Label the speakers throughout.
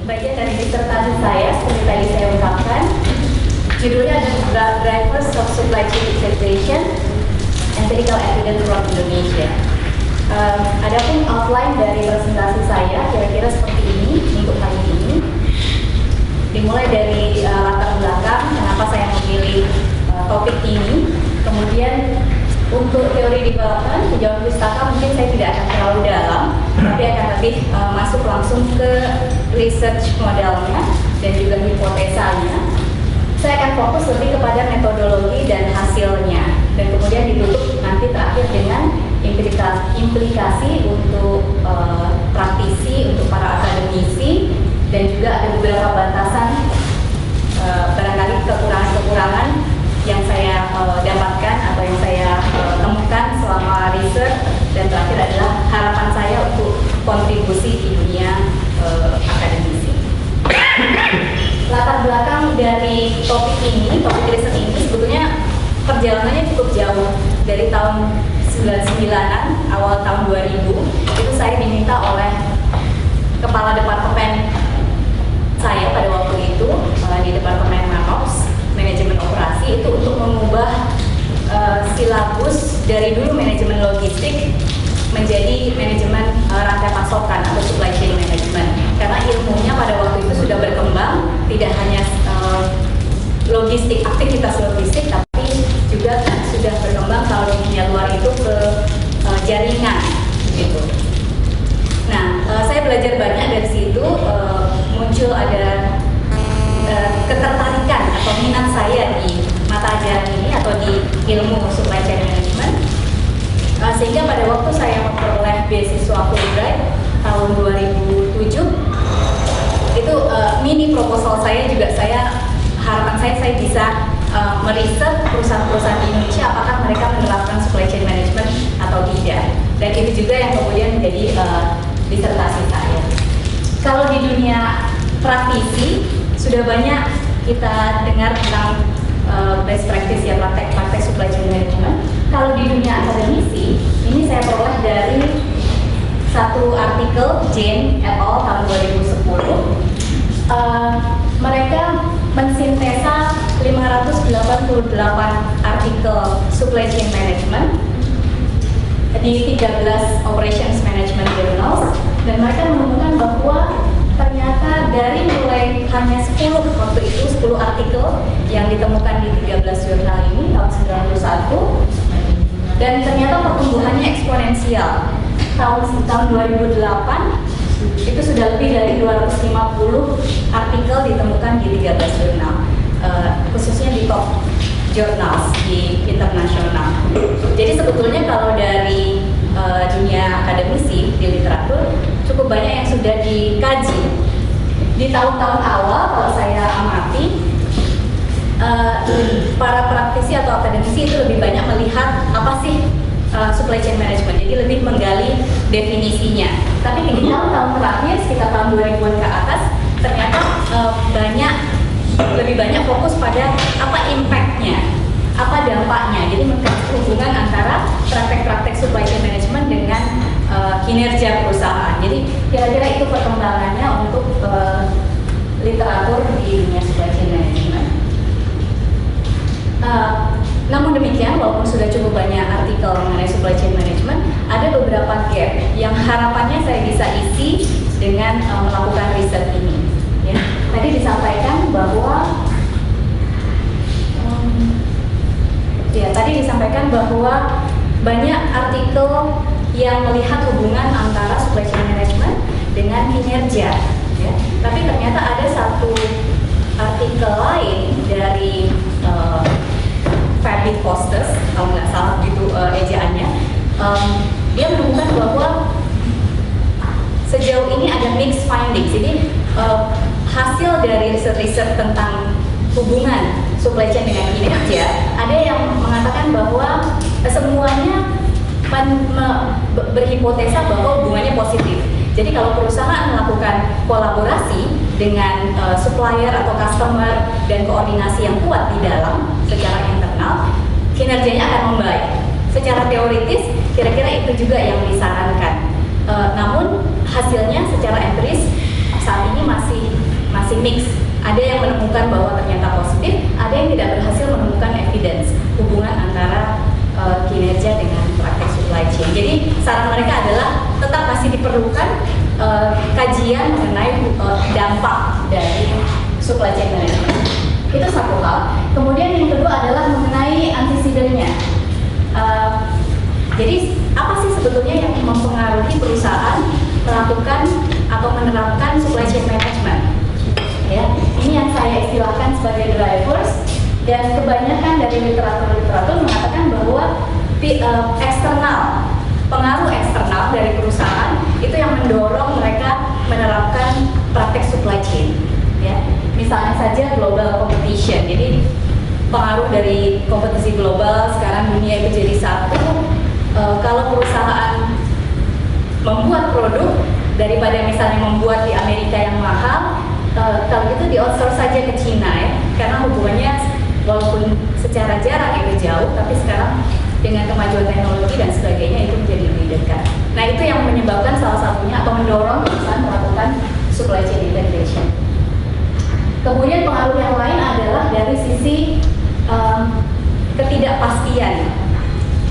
Speaker 1: Bagian dari disertasi saya, seperti tadi saya ungkapkan, judulnya adalah Drivers of Supply Chain Integration Empirical Evidence from Indonesia. Adapun outline dari presentasi saya kira-kira seperti ini untuk kali ini. Dimulai dari latar belakang, kenapa saya memilih topik ini, kemudian untuk teori development, sejauh pustaka mungkin saya tidak akan terlalu dalam, tapi akan lebih masuk langsung ke research modelnya dan juga hipotesanya. Saya akan fokus lebih kepada metodologi dan hasilnya, dan kemudian ditutup nanti terakhir dengan implikasi untuk praktisi, untuk para akademisi, dan juga ada beberapa batasan, barangkali kekurangan-kekurangan yang saya dapatkan atau yang saya temukan selama riset, dan terakhir adalah harapan saya untuk kontribusi di dunia akademisi. Latar belakang dari topik riset ini sebetulnya perjalanannya cukup jauh. Dari tahun 99-an, awal tahun 2000, itu saya diminta oleh kepala departemen saya pada waktu itu di Departemen Manops, Manajemen Operasi, itu untuk mengubah silabus dari dulu manajemen logistik menjadi manajemen rantai pasokan atau supply chain management, karena ilmunya pada waktu itu sudah berkembang, tidak hanya logistik, aktivitas logistik, tapi juga sudah berkembang kalau di dunia luar itu ke jaringan gitu. Nah, saya belajar banyak dari situ, muncul ada ketertarikan atau minat saya di mata ajaran ini atau di ilmu supply chain management, sehingga pada waktu saya memperoleh beasiswa Fulbright tahun 2007 itu mini proposal saya juga, harapan saya bisa meriset perusahaan-perusahaan di Indonesia apakah mereka menerapkan supply chain management atau tidak, dan itu juga yang kemudian menjadi disertasi saya. Kalau di dunia praktisi sudah banyak kita dengar tentang best practice ya, praktek-praktek supply chain management. Kalau di dunia akademisi, ini saya peroleh dari satu artikel Jane et al. Tahun 2010. Mereka mensintesa 588 artikel supply chain management di 13 operations management journals, dan mereka menemukan bahwa ternyata dari mulai hanya 10 waktu itu 10 artikel yang ditemukan di 13 jurnal ini tahun 91, dan ternyata pertumbuhannya eksponensial. Tahun 2008 itu sudah lebih dari 250 artikel ditemukan di 13 jurnal, khususnya di top journals di internasional. Jadi sebetulnya kalau dari dunia akademisi di literatur cukup banyak yang sudah dikaji. Di tahun-tahun awal kalau saya amati, para praktisi atau akademisi itu lebih banyak melihat apa sih supply chain management, jadi lebih menggali definisinya. Tapi di tahun-tahun terakhir, sekitar tahun 2000-an ke atas, ternyata lebih banyak fokus pada apa impact-nya, apa dampaknya. Jadi mengkaji hubungan antara praktek-praktek supply chain management dengan kinerja perusahaan. Jadi kira-kira itu perkembangannya untuk literatur di dunia supply chain management. Namun demikian, walaupun sudah cukup banyak artikel mengenai supply chain management, ada beberapa gap yang harapannya saya bisa isi dengan melakukan riset ini. Ya. Tadi disampaikan bahwa banyak artikel yang melihat hubungan antara supply chain management dengan kinerja. Ya. Tapi ternyata ada satu artikel lain dari Fabit Postes, kalau nggak salah begitu ejaannya, dia menemukan bahwa sejauh ini ada findings. Jadi hasil dari riset-riset tentang hubungan supply chain dengan kinerja, ada yang mengatakan bahwa semuanya berhipotesa bahwa hubungannya positif. Jadi kalau perusahaan melakukan kolaborasi dengan supplier atau customer dan koordinasi yang kuat di dalam secara internal, kinerjanya akan membaik. Secara teoritis, kira-kira itu juga yang disarankan. Namun hasilnya secara empiris saat ini masih mix. Ada yang menemukan bahwa ternyata positif, ada yang tidak berhasil menemukan evidence hubungan antara kinerja dengan praktek supply chain. Jadi saran mereka adalah tetap masih diperlukan kajian mengenai dampak dari supply chain management. Itu satu hal. Kemudian yang kedua adalah mengenai antesidennya. Jadi apa sih sebetulnya yang mempengaruhi perusahaan melakukan atau menerapkan supply chain management? Ya, ini yang saya istilahkan sebagai drivers, dan kebanyakan dari literatur mengatakan bahwa pengaruh eksternal dari perusahaan itu yang mendorong mereka menerapkan praktek supply chain. Ya, misalnya saja global competition. Jadi pengaruh dari kompetisi global, sekarang dunia itu jadi satu. Kalau perusahaan membuat produk daripada misalnya membuat di Amerika yang mahal, kalau itu di outsource saja ke Cina ya, karena hubungannya walaupun secara jarak itu jauh, tapi sekarang dengan kemajuan teknologi dan sebagainya itu menjadi lebih dekat. Nah, itu yang menyebabkan salah satunya atau mendorong perusahaan melakukan supply chain integration. Kemudian pengaruh yang lain adalah dari sisi ketidakpastian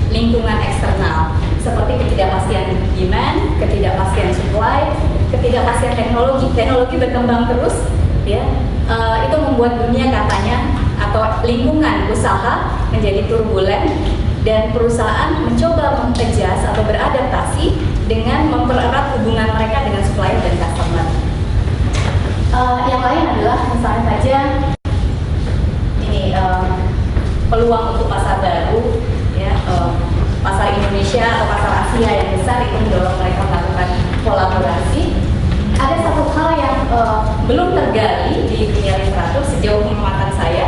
Speaker 1: lingkungan eksternal, seperti ketidakpastian demand, ketidakpastian supply, ketidakpastian teknologi. Teknologi berkembang terus, ya. Itu membuat dunia katanya atau lingkungan usaha menjadi turbulen, dan perusahaan mencoba mengadjust atau beradaptasi dengan mempererat hubungan mereka dengan supplier dan customer. Yang lain adalah misalnya saja ini peluang untuk pasar baru, ya, pasar Indonesia atau pasar Asia yang besar itu mendorong mereka melakukan kolaborasi. Ada satu hal yang belum tergali di dunia literatur sejauh pengamatan saya.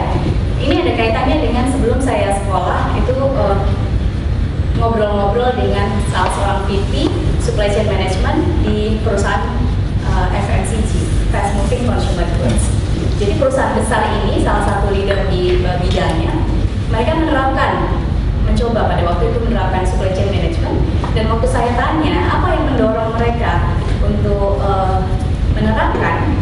Speaker 1: Ini ada kaitannya dengan sebelum saya sekolah itu ngobrol-ngobrol dengan salah seorang VP supply chain management di perusahaan FMCG, fast moving consumer goods. Jadi perusahaan besar ini salah satu leader di bidangnya, mereka mencoba pada waktu itu menerapkan supply chain management. Dan waktu saya tanya apa yang mendorong mereka untuk menerapkan,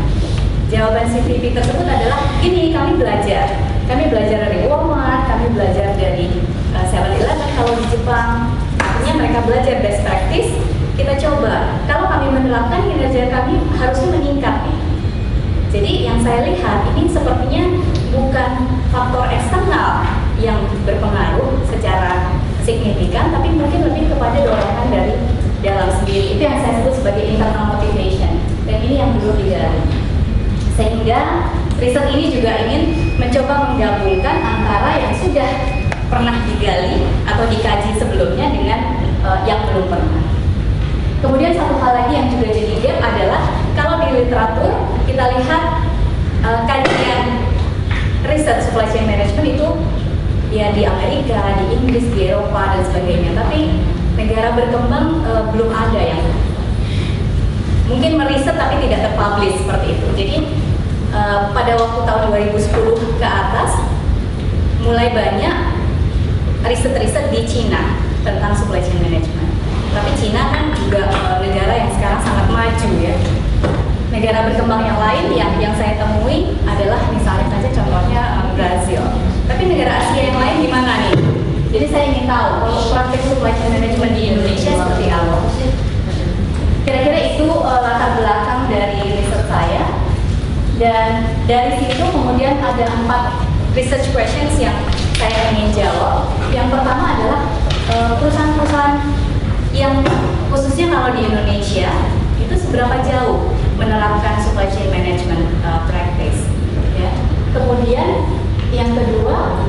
Speaker 1: jawaban si VP tersebut adalah ini, kami belajar dari Walmart, kami belajar dari 7-Eleven kalau di Jepang. Artinya mereka belajar best practice, kita coba. Kalau kami menerapkan, kinerja kami harusnya meningkat nih. Jadi yang saya lihat ini sepertinya bukan faktor eksternal yang berpengaruh secara signifikan, tapi mungkin lebih kepada dorongan dari dalam sendiri. Itu yang saya sebut sebagai internal motivation, dan ini yang perlu digali. Sehingga riset ini juga ingin mencoba menggabungkan antara yang sudah pernah digali atau dikaji sebelumnya dengan yang belum pernah. Kemudian satu hal lagi yang juga jadi gap adalah kalau di literatur kita lihat kajian riset supply chain management itu ya di Amerika, di Inggris, di Eropa dan sebagainya, tapi negara berkembang belum ada yang mungkin meriset tapi tidak terpublish seperti itu. Jadi pada waktu tahun 2010 ke atas mulai banyak riset-riset di Cina tentang supply chain management. Tapi Cina kan juga negara yang sekarang sangat maju ya. Negara berkembang yang lain yang saya temui adalah misalnya saja contohnya Brazil. Tapi negara Asia yang lain gimana nih? Jadi saya ingin tahu kalau praktek supply chain management di Indonesia seperti apa. Kira-kira itu latar belakang dari riset saya. Dan dari situ kemudian ada 4 research questions yang saya ingin jawab. Yang pertama adalah perusahaan-perusahaan yang khususnya kalau di Indonesia itu seberapa jauh menerapkan supply chain management practice. Ya. Kemudian yang kedua,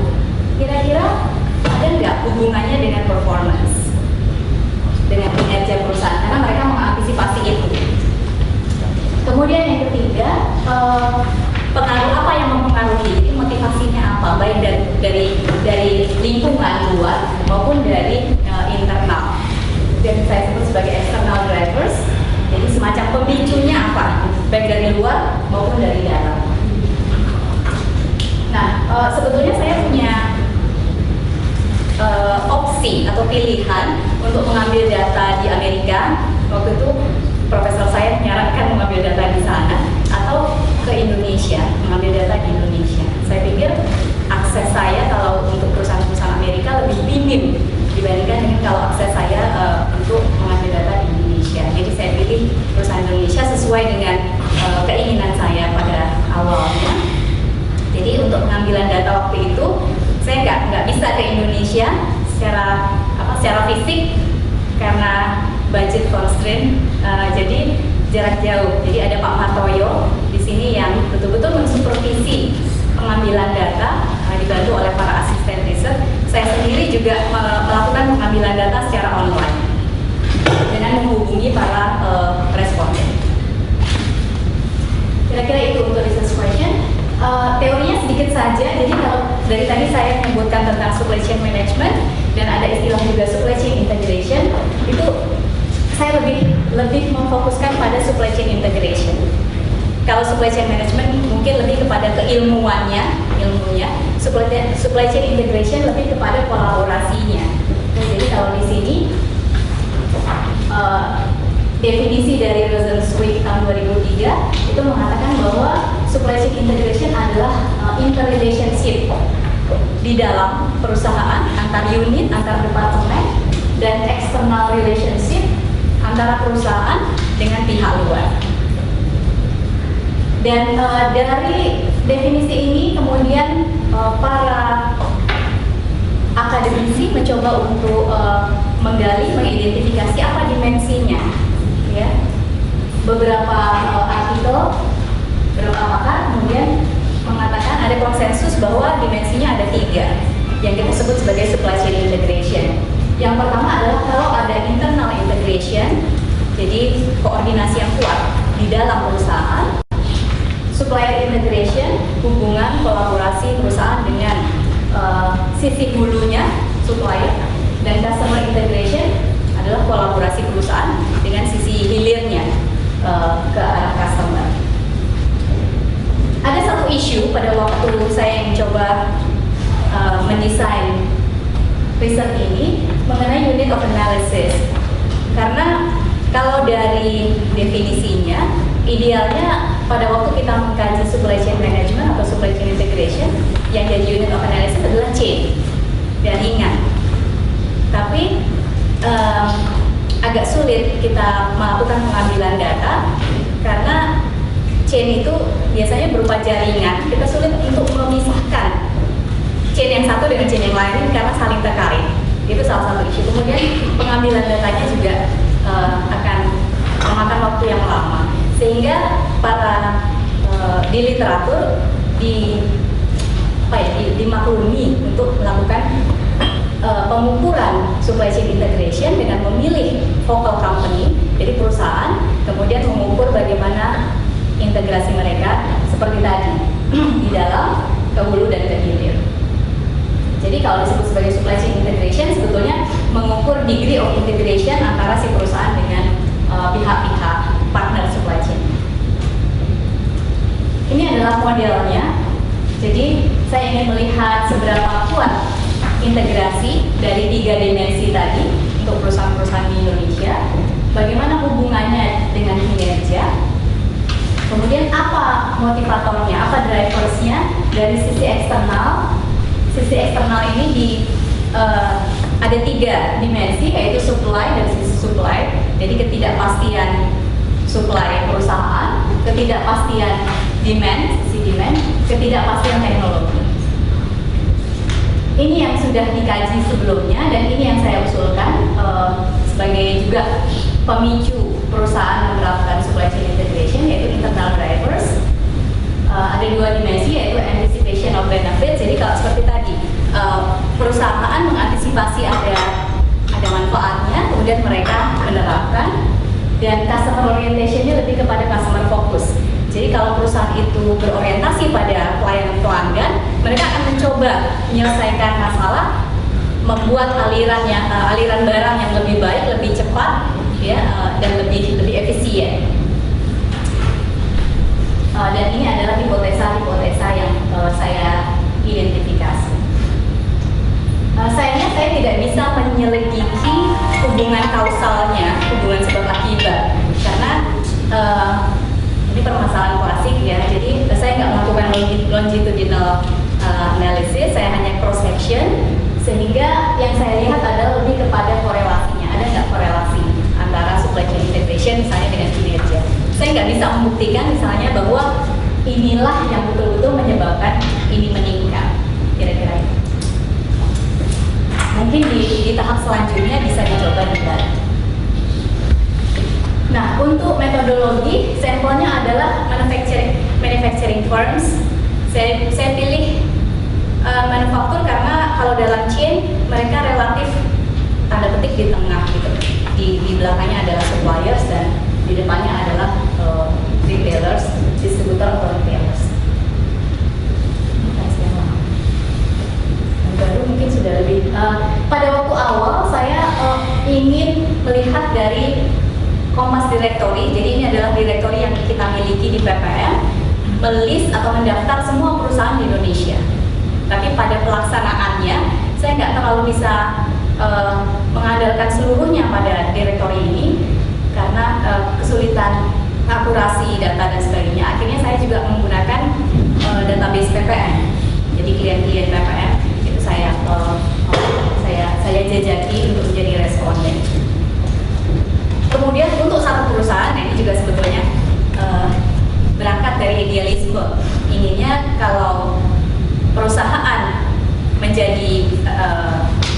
Speaker 1: kira-kira ada nggak hubungannya dengan performance, dengan kinerja perusahaan, karena mereka mengantisipasi itu. Kemudian opsi atau pilihan untuk mengambil data di Amerika. Waktu itu profesor saya menyarankan mengambil data di sana atau ke Indonesia, mengambil data di Indonesia. Saya pikir akses saya kalau untuk perusahaan-perusahaan Amerika lebih minim dibandingkan dengan kalau akses saya untuk mengambil data di Indonesia. Jadi saya pilih perusahaan Indonesia sesuai dengan keinginan saya pada awalnya. Jadi untuk pengambilan data waktu itu saya nggak bisa ke Indonesia secara fisik karena budget constraint. Jadi jarak jauh. Jadi ada Pak Martoyo di sini yang betul-betul mensupervisi pengambilan data, dibantu oleh para asisten riset. Saya sendiri juga melakukan pengambilan data secara online dengan menghubungi para responden. Kira-kira itu untuk research question. Teorinya sedikit saja. Jadi kalau dari tadi saya menyebutkan tentang supply chain management dan ada istilah juga supply chain integration, itu saya lebih memfokuskan pada supply chain integration. Kalau supply chain management mungkin lebih kepada ilmunya. Supply chain integration lebih kepada kolaborasinya. Jadi kalau di sini definisi dari Rosenzweig tahun 2003 itu mengatakan bahwa supply chain integration adalah interrelationship di dalam perusahaan antar unit, antar departemen, dan external relationship antara perusahaan dengan pihak luar. Dan dari definisi ini kemudian para akademisi mencoba untuk menggali, mengidentifikasi apa dimensinya. Ya, beberapa artikel, beberapa pakar kemudian mengatakan ada konsensus bahwa dimensinya ada 3 yang kita sebut sebagai supply chain integration. Yang pertama adalah kalau ada internal integration, jadi koordinasi yang kuat di dalam perusahaan. Supplier integration, hubungan kolaborasi perusahaan dengan sisi hulunya, supplier, dan customer integration adalah kolaborasi perusahaan dengan sisi hilirnya ke arah customer. Ada satu isu pada waktu saya mencoba mendesain riset ini mengenai unit of analysis, karena kalau dari definisinya idealnya pada waktu kita mengkaji supply chain management atau supply chain integration yang jadi unit of analysis adalah chain, jaringan. Tapi agak sulit kita melakukan pengambilan data karena chain itu biasanya berupa jaringan. Kita sulit untuk memisahkan chain yang satu dengan chain yang lain karena saling terkait. Itu salah satu isu. Kemudian pengambilan datanya juga akan memakan waktu yang lama, sehingga para di literatur dimaklumi untuk melakukan pengukuran supply chain integration dengan memilih focal company, jadi perusahaan, kemudian mengukur bagaimana integrasi mereka seperti tadi di dalam, ke hulu dan ke hilir. Jadi kalau disebut sebagai supply chain integration sebetulnya mengukur degree of integration antara si perusahaan dengan pihak-pihak partner supply chain. Ini adalah modelnya. Jadi saya ingin melihat seberapa kuat integrasi dari 3 dimensi tadi untuk perusahaan-perusahaan di Indonesia, bagaimana hubungannya dengan kinerja, kemudian apa motivatornya, apa driversnya dari sisi eksternal. Sisi eksternal ini ada 3 dimensi, yaitu supply dari sisi supply, jadi ketidakpastian supply perusahaan, ketidakpastian demand, sisi demand, ketidakpastian teknologi. Ini yang sudah dikaji sebelumnya dan ini yang saya usulkan sebagai juga pemicu perusahaan menerapkan supply chain integration, yaitu internal drivers. Ada 2 dimensi, yaitu anticipation of benefits. Jadi kalau seperti tadi, perusahaan mengantisipasi ada manfaatnya, kemudian mereka menerapkan, dan customer orientation-nya lebih kepada customer focus. Jadi kalau perusahaan itu berorientasi pada pelayanan pelanggan, mereka akan mencoba menyelesaikan masalah, membuat aliran barang yang lebih baik, lebih cepat, ya, dan lebih efisien. Dan ini adalah hipotesa-hipotesa yang saya identifikasi. Sayangnya saya tidak bisa ini permasalahan klasik ya. Jadi saya nggak melakukan longitudinal analysis, saya hanya cross section, sehingga yang saya lihat adalah lebih kepada korelasinya. Ada nggak korelasi antara supply chain integration misalnya dengan kinerja? Saya nggak bisa membuktikan misalnya bahwa inilah yang betul-betul menyebabkan ini meningkat, kira-kira itu. Mungkin di tahap selanjutnya bisa dicoba dibalik. Nah, untuk metodologi, sampelnya adalah manufacturing firms. Saya pilih manufaktur karena kalau dalam chain mereka relatif tanda petik di tengah gitu. Di belakangnya adalah suppliers dan di depannya adalah retailers, distributor atau retailers. Baru mungkin sudah lebih. Pada waktu awal saya ingin melihat dari Kompas Directory, jadi ini adalah directory yang kita miliki di PPM, melis atau mendaftar semua perusahaan di Indonesia. Tapi pada pelaksanaannya, saya nggak terlalu bisa mengandalkan seluruhnya pada directory ini, karena kesulitan akurasi data dan sebagainya. Akhirnya saya juga menggunakan database PPM. Jadi klien-klien PPM itu saya jajaki untuk menjadi responden. Kemudian untuk satu perusahaan, ini juga sebetulnya berangkat dari idealisme. Inginnya kalau perusahaan menjadi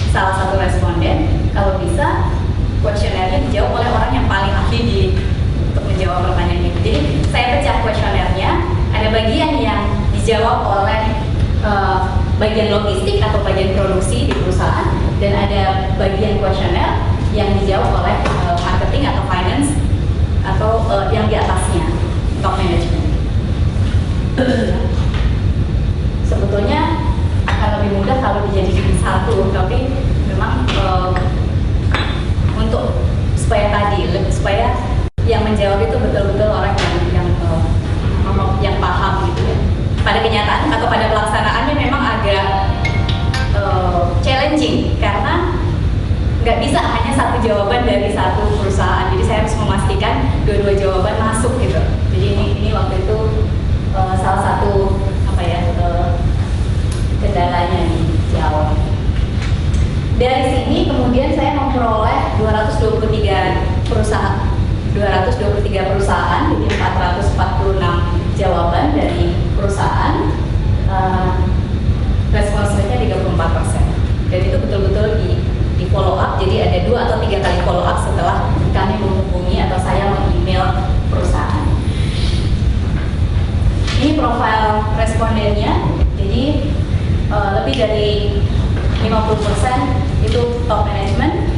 Speaker 1: salah satu responden, kalau bisa kuesionernya dijawab oleh orang yang paling ahli untuk menjawab pertanyaan itu. Jadi saya pecah kuesionernya, ada bagian yang dijawab oleh bagian logistik atau bagian produksi di perusahaan, dan ada bagian kuesioner yang dijawab oleh marketing atau finance atau yang di atasnya, top management. Sebetulnya akan lebih mudah kalau dijadikan satu, tapi memang untuk supaya yang menjawab itu betul-betul orang yang paham gitu ya. Pada kenyataan atau pada pelaksanaannya memang agak challenging karena nggak bisa hanya satu jawaban dari satu perusahaan. Jadi saya harus memastikan dua-dua jawaban masuk gitu. Jadi ini waktu itu salah satu kendalanya dijawab. Dari sini kemudian saya memperoleh 223 perusahaan, jadi 446 jawaban dari perusahaan. Respons rate-nya 34%. Dan itu betul-betul di follow up, jadi ada 2 atau 3 kali follow up setelah kami menghubungi atau saya meng-email perusahaan. Ini profil respondennya, jadi lebih dari 50% itu top management.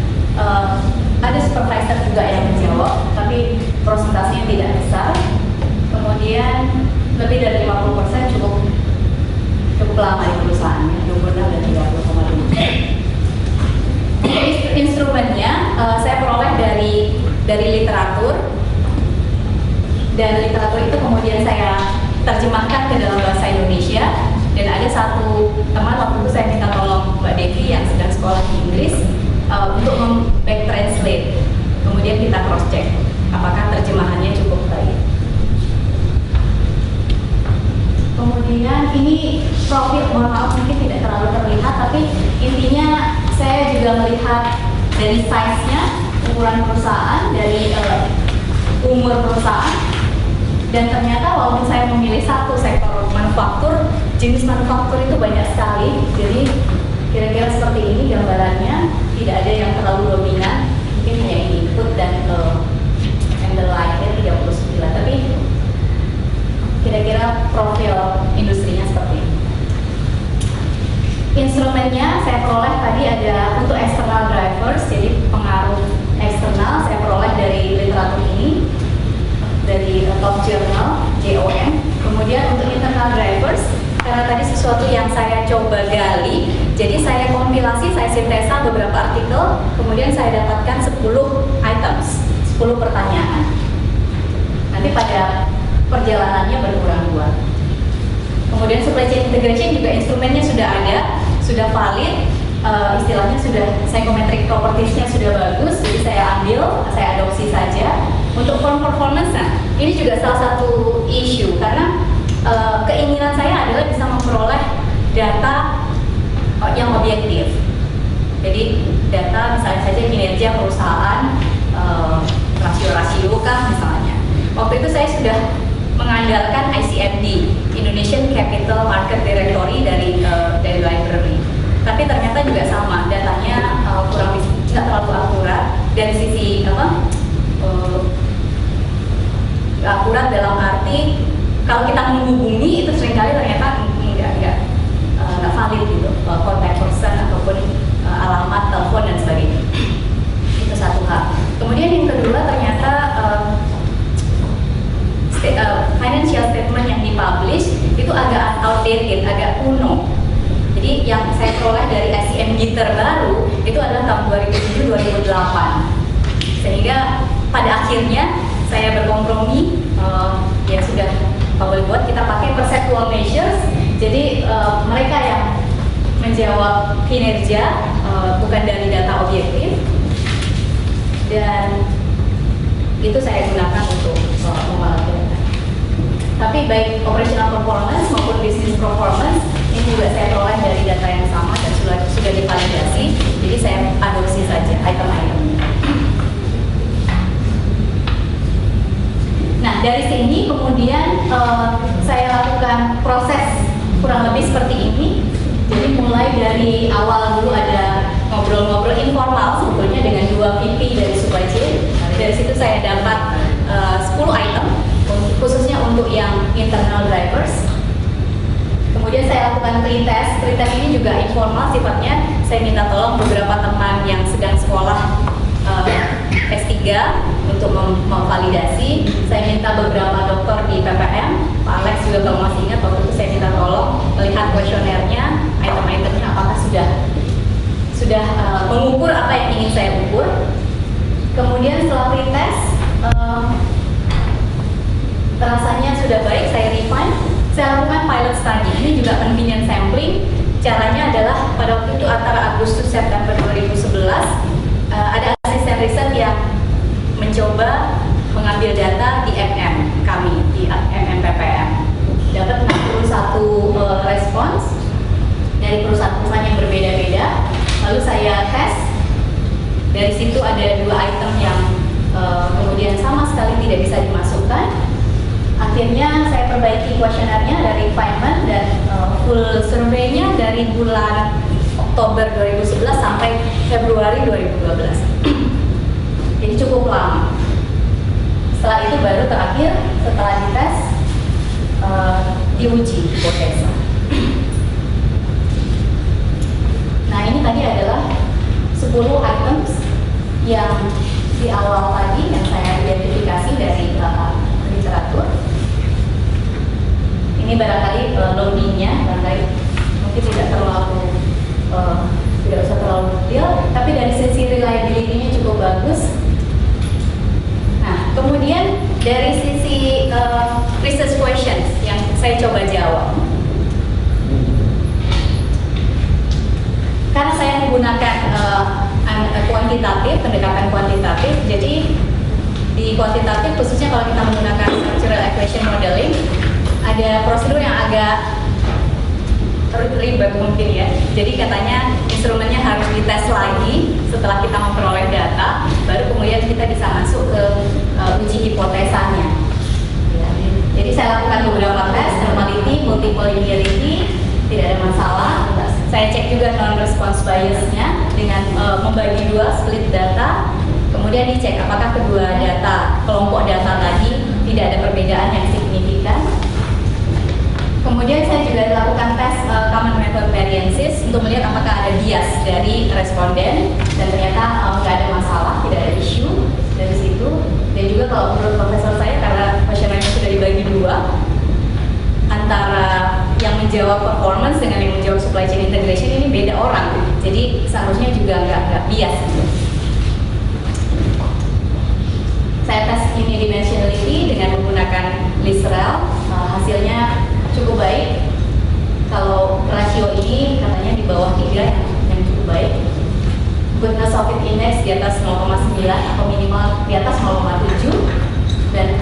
Speaker 1: Ada supervisor juga yang menjawab, tapi persentasenya tidak besar. Kemudian lebih dari 50% cukup lama di perusahaannya, 26 dan 30,5. Instrumennya saya peroleh dari literatur, dan literatur itu kemudian saya terjemahkan ke dalam bahasa Indonesia. Dan ada satu teman waktu itu saya minta tolong Mbak Devi yang sedang sekolah di Inggris untuk back translate. Kemudian kita cross check apakah terjemahannya cukup baik. Kemudian ini profil, mohon maaf mungkin tidak terlalu terlihat, tapi intinya saya juga melihat dari size-nya, ukuran perusahaan, dari umur perusahaan, dan ternyata walaupun saya memilih satu sektor manufaktur, jenis manufaktur itu banyak sekali. Jadi kira-kira seperti ini gambarannya, tidak ada yang terlalu dominan, mungkin hanya ini input dan underline-nya 39, tapi kira-kira profil industrinya seperti ini. Instrumennya saya peroleh tadi ada untuk external drivers, jadi pengaruh eksternal saya peroleh dari literatur ini, dari top journal JOM. Kemudian untuk internal drivers, karena tadi sesuatu yang saya coba gali, jadi saya kompilasi, saya sintesa beberapa artikel, kemudian saya dapatkan 10 items, 10 pertanyaan. Nanti pada perjalanannya berkurang 2. Kemudian supply chain integration juga instrumennya sudah ada, sudah valid, istilahnya sudah psychometric propertiesnya sudah bagus, jadi saya ambil, saya adopsi saja. Untuk form performance, nah, ini juga salah satu isu karena keinginan saya adalah bisa memperoleh data yang objektif. Jadi data misalnya saja kinerja perusahaan, rasio-rasio kah misalnya. Waktu itu saya sudah mengandalkan ICMD, Indonesian Capital Market Directory dari library. Tapi ternyata juga sama, datanya kurang tidak terlalu akurat dari sisi akurat dalam arti kalau kita menghubungi itu seringkali ternyata nggak valid gitu, contact person ataupun alamat telepon dan sebagainya. Itu satu hal. Kemudian yang kedua ternyata financial statement yang dipublish itu agak outdated, agak kuno. Jadi yang saya peroleh dari ICMD terbaru itu adalah tahun 2007-2008. Sehingga pada akhirnya saya berkompromi, ya sudah Pak boleh buat kita pakai perceptual measures. Jadi mereka yang menjawab kinerja bukan dari data objektif, dan itu saya gunakan untuk memvalidasi data. Tapi baik operational performance maupun business performance ini juga saya peroleh dari data yang sama dan sudah divalidasi. Jadi saya adopsi saja item-itemnya. Nah, dari sini kemudian saya lakukan proses kurang lebih seperti ini. Jadi mulai dari awal dulu ada ngobrol-ngobrol informal sebetulnya dengan dua VP dari supply chain. Dari situ saya dapat 10 item, khususnya untuk yang internal drivers. Kemudian saya lakukan pretest. Pretest ini juga informal sifatnya. Saya minta tolong beberapa teman yang sedang sekolah S3 untuk memvalidasi. Saya minta beberapa dokter di PPM, Pak Alex juga kalau masih ingat waktu itu saya minta tolong melihat kuesionernya, item-itemnya apakah sudah mengukur apa yang ingin saya ukur. Kemudian setelah pretest, rasanya sudah baik, saya refine. Saya lakukan pilot study. Ini juga convenient sampling. Caranya adalah pada waktu itu antara Agustus September 2011 ada asisten riset yang mencoba mengambil data di MM kami, di MM PPM. Dapat 61 respons dari perusahaan-perusahaan yang berbeda-beda. Lalu saya tes. Dari situ ada 2 item yang kemudian sama sekali tidak bisa dimasukkan. Akhirnya saya perbaiki kuesionernya dari refinement dan full survei-nya dari bulan Oktober 2011 sampai Februari 2012. Jadi cukup lama. Setelah itu baru terakhir setelah dites diuji hipotesa. Nah, ini tadi adalah 10 items yang di awal tadi yang saya identifikasi dari literatur. Ini barangkali loadingnya, barangkali mungkin tidak usah terlalu detail, tapi dari sisi reliability-nya cukup bagus. Nah, kemudian dari sisi research questions yang saya coba jawab. Karena saya menggunakan kuantitatif, pendekatan kuantitatif, jadi di kuantitatif khususnya kalau kita menggunakan structural equation modeling, ada prosedur yang agak ribet mungkin ya. Jadi katanya instrumennya harus dites lagi setelah kita memperoleh data, baru kemudian kita bisa masuk ke uji hipotesanya. Ya. Jadi saya lakukan beberapa tes, normality, multiple linearity, tidak ada masalah. Saya cek juga non-response bias-nya dengan membagi 2 split data. Kemudian dicek apakah kedua data, kelompok data tadi tidak ada perbedaan yang signifikan. Kemudian saya juga lakukan tes common method variances untuk melihat apakah ada bias dari responden, dan ternyata nggak ada masalah, tidak ada isu dari situ. Dan juga kalau menurut profesor saya, karena kuesionernya sudah dibagi 2 antara yang menjawab performance dengan yang menjawab supply chain integration, ini beda orang, jadi seharusnya juga nggak bias gitu. Saya tes unidimensionality dengan menggunakan Lisrel, hasilnya cukup baik. Kalau rasio ini katanya di bawah 3 yang cukup baik. Soffit Index di atas 0,9 atau minimal di atas 0,7, dan